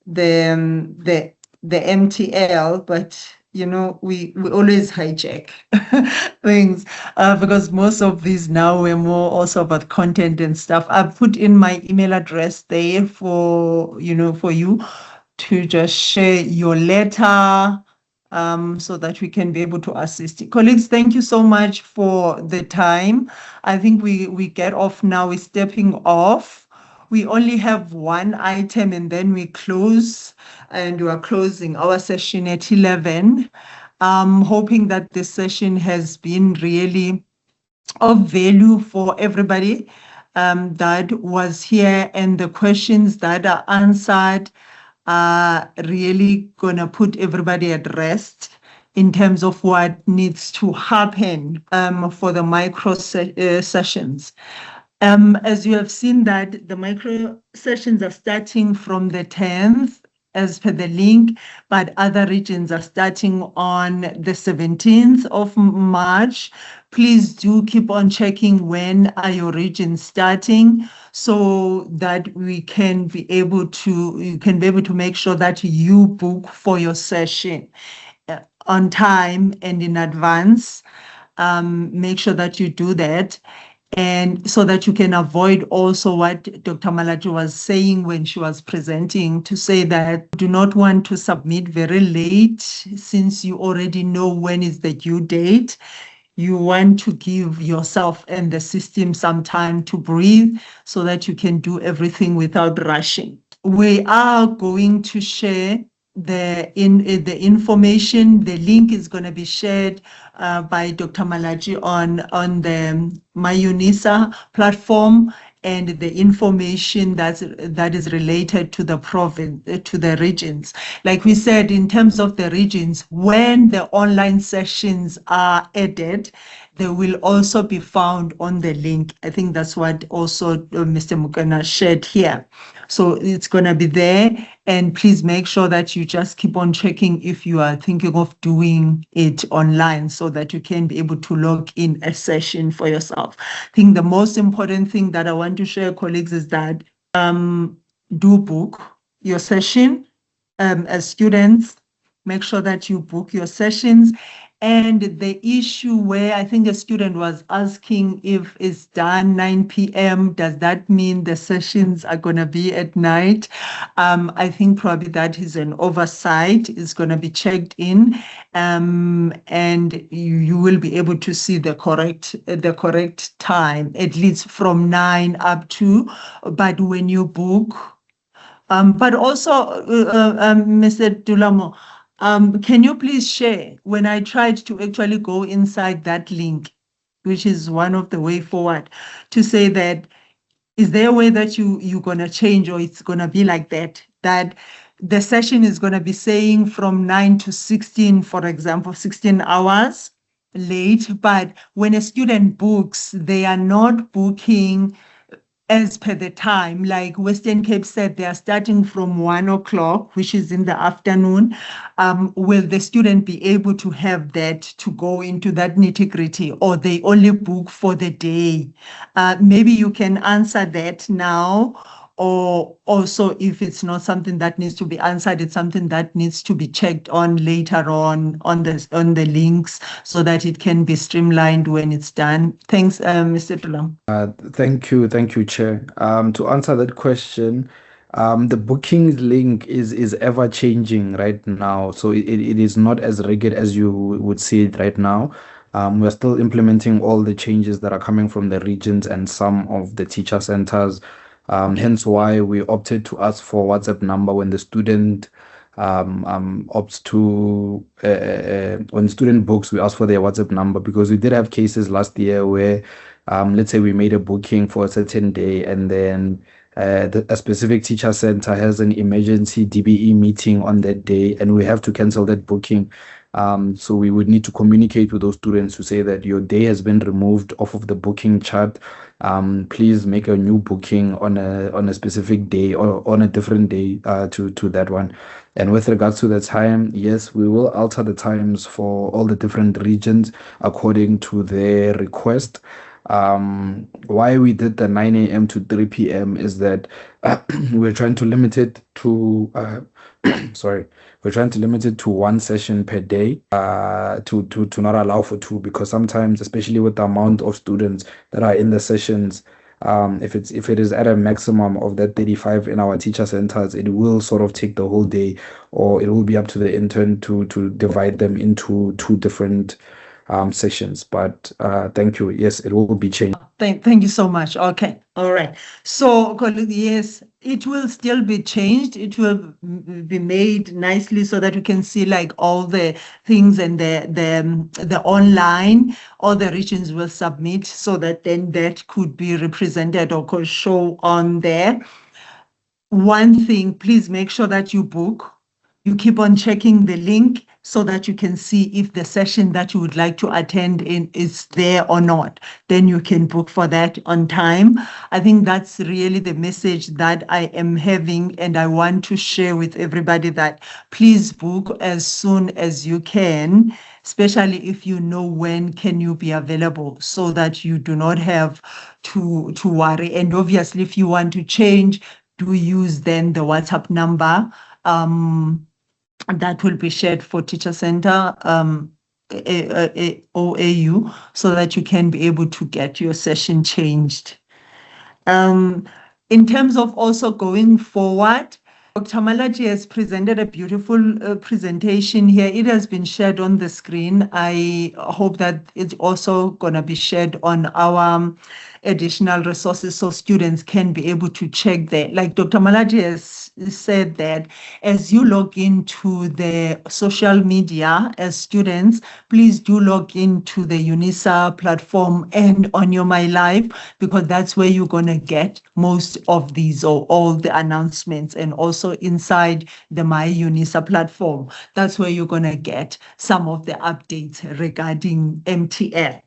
the MTL, but you know, we always hijack things because most of these now were more also about content and stuff. I've put in my email address there for you to just share your letter so that we can be able to assist. Colleagues, thank you so much for the time. I think we get off now. We're stepping off. We only have one item and then we close, and we are closing our session at 11. Hoping that this session has been really of value for everybody that was here, and the questions that are answered are really going to put everybody at rest in terms of what needs to happen for the micro sessions. As you have seen that the micro sessions are starting from the 10th as per the link, but other regions are starting on the 17th of March. Please do keep on checking when are your regions starting, so that we can be able to, you can be able to make sure that you book for your session on time and in advance. Make sure that you do that. And so that you can avoid also what Dr. Malachi was saying when she was presenting, to say that do not want to submit very late, since you already know when is the due date. You want to give yourself and the system some time to breathe so that you can do everything without rushing. We are going to share the information. The link is going to be shared by Dr. Malachi on the MyUNISA platform, and the information that is related to the province, to the regions. Like we said, in terms of the regions, when the online sessions are added, they will also be found on the link. I think that's what also Mr. Mukana shared here. So it's going to be there, and please make sure that you just keep on checking if you are thinking of doing it online, so that you can be able to log in a session for yourself. I think the most important thing that I want to share, colleagues, is that do book your session as students. Make sure that you book your sessions. And the issue where I think a student was asking if it's done 9 p.m., does that mean the sessions are going to be at night? I think probably that is an oversight. It's going to be checked in, and you will be able to see the correct time, at least from 9 up to. But when you book, but also, Mr. Dulamo, can you please share, when I tried to actually go inside that link, which is one of the way forward, to say that, is there a way that you're going to change, or it's going to be like that the session is going to be saying from 9 to 16, for example, 16 hours late, but when a student books, they are not booking as per the time. Like Western Cape said, they are starting from 1 o'clock, which is in the afternoon. Will the student be able to have that to go into that nitty-gritty, or they only book for the day? Maybe you can answer that now, or also if it's not something that needs to be answered, it's something that needs to be checked on later on the links, so that it can be streamlined when it's done. Thanks, Mr. Tulam. Thank you, Chair. To answer that question, the bookings link is ever changing right now, so it is not as rigid as you would see it right now. We're still implementing all the changes that are coming from the regions and some of the teacher centers. Hence why we opted to ask for WhatsApp number when the student opts to, when the student books, we ask for their WhatsApp number, because we did have cases last year where, let's say we made a booking for a certain day, and then a specific teacher center has an emergency DBE meeting on that day, and we have to cancel that booking. So we would need to communicate with those students to say that your day has been removed off of the booking chart. Please make a new booking on a specific day, or on a different day to that one. And with regards to the time, yes, we will alter the times for all the different regions according to their request. Why we did the 9 a.m. to 3 p.m. is that we're trying to limit it to we're trying to limit it to one session per day, to not allow for two, because sometimes, especially with the amount of students that are in the sessions, if it is at a maximum of that 35 in our teacher centers, it will sort of take the whole day, or it will be up to the intern to divide them into 2 different sessions. But thank you. Yes, it will be changed. Thank you so much. Okay. All right. So, colleague, yes, it will still be changed. It will be made nicely so that you can see like all the things and the online, all the regions will submit so that then that could be represented or could show on there. One thing, please make sure that you book. You keep on checking the link so that you can see if the session that you would like to attend in is there or not. Then you can book for that on time. I think that's really the message that I am having, and I want to share with everybody that please book as soon as you can, especially if you know when can you be available, so that you do not have to worry. And obviously, if you want to change, do use then the WhatsApp number that will be shared for Teacher Center OAU, so that you can be able to get your session changed. In terms of also going forward, Dr. Malachi has presented a beautiful presentation here. It has been shared on the screen. I hope that it's also going to be shared on our additional resources so students can be able to check there. Like Dr. Malachi has said, that as you log into the social media as students, please do log into the UNISA platform and on your My Life, because that's where you're going to get most of these or all the announcements, and also inside the My UNISA platform. That's where you're going to get some of the updates regarding MTL.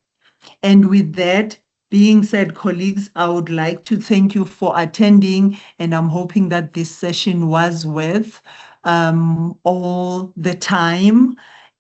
And with that being said, colleagues, I would like to thank you for attending, and I'm hoping that this session was worth all the time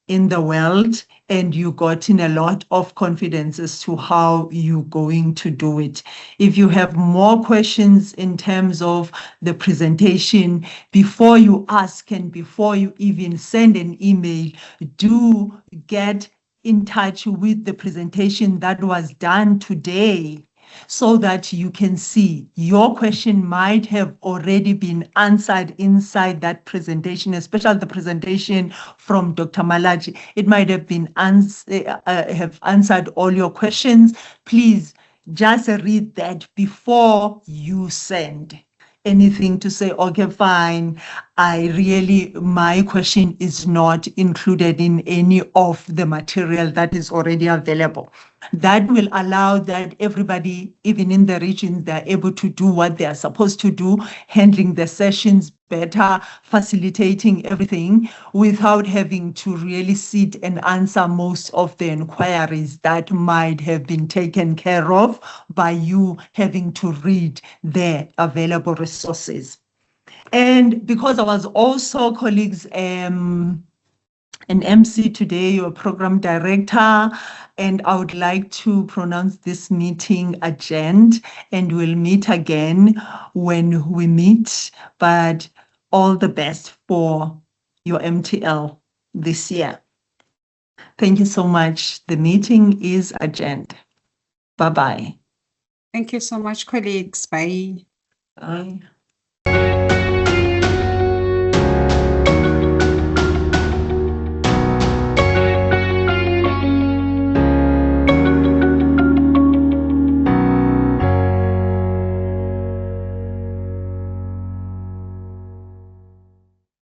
in the world, and you got in a lot of confidence as to how you're going to do it. If you have more questions in terms of the presentation, before you ask and before you even send an email, do get in touch with the presentation that was done today, so that you can see your question might have already been answered inside that presentation, especially the presentation from Dr. Malachi. It might have been have answered all your questions. Please just read that before you send anything to say, okay, fine, my question is not included in any of the material that is already available. That will allow that everybody, even in the regions, they're able to do what they are supposed to do, handling the sessions better, facilitating everything without having to really sit and answer most of the inquiries that might have been taken care of by you having to read the available resources. And because I was also, colleagues, an MC today, your program director, and I would like to pronounce this meeting adjourned, and we'll meet again when we meet. But all the best for your MTL this year. Thank you so much. The meeting is adjourned. Bye-bye. Thank you so much, colleagues. Bye. Bye.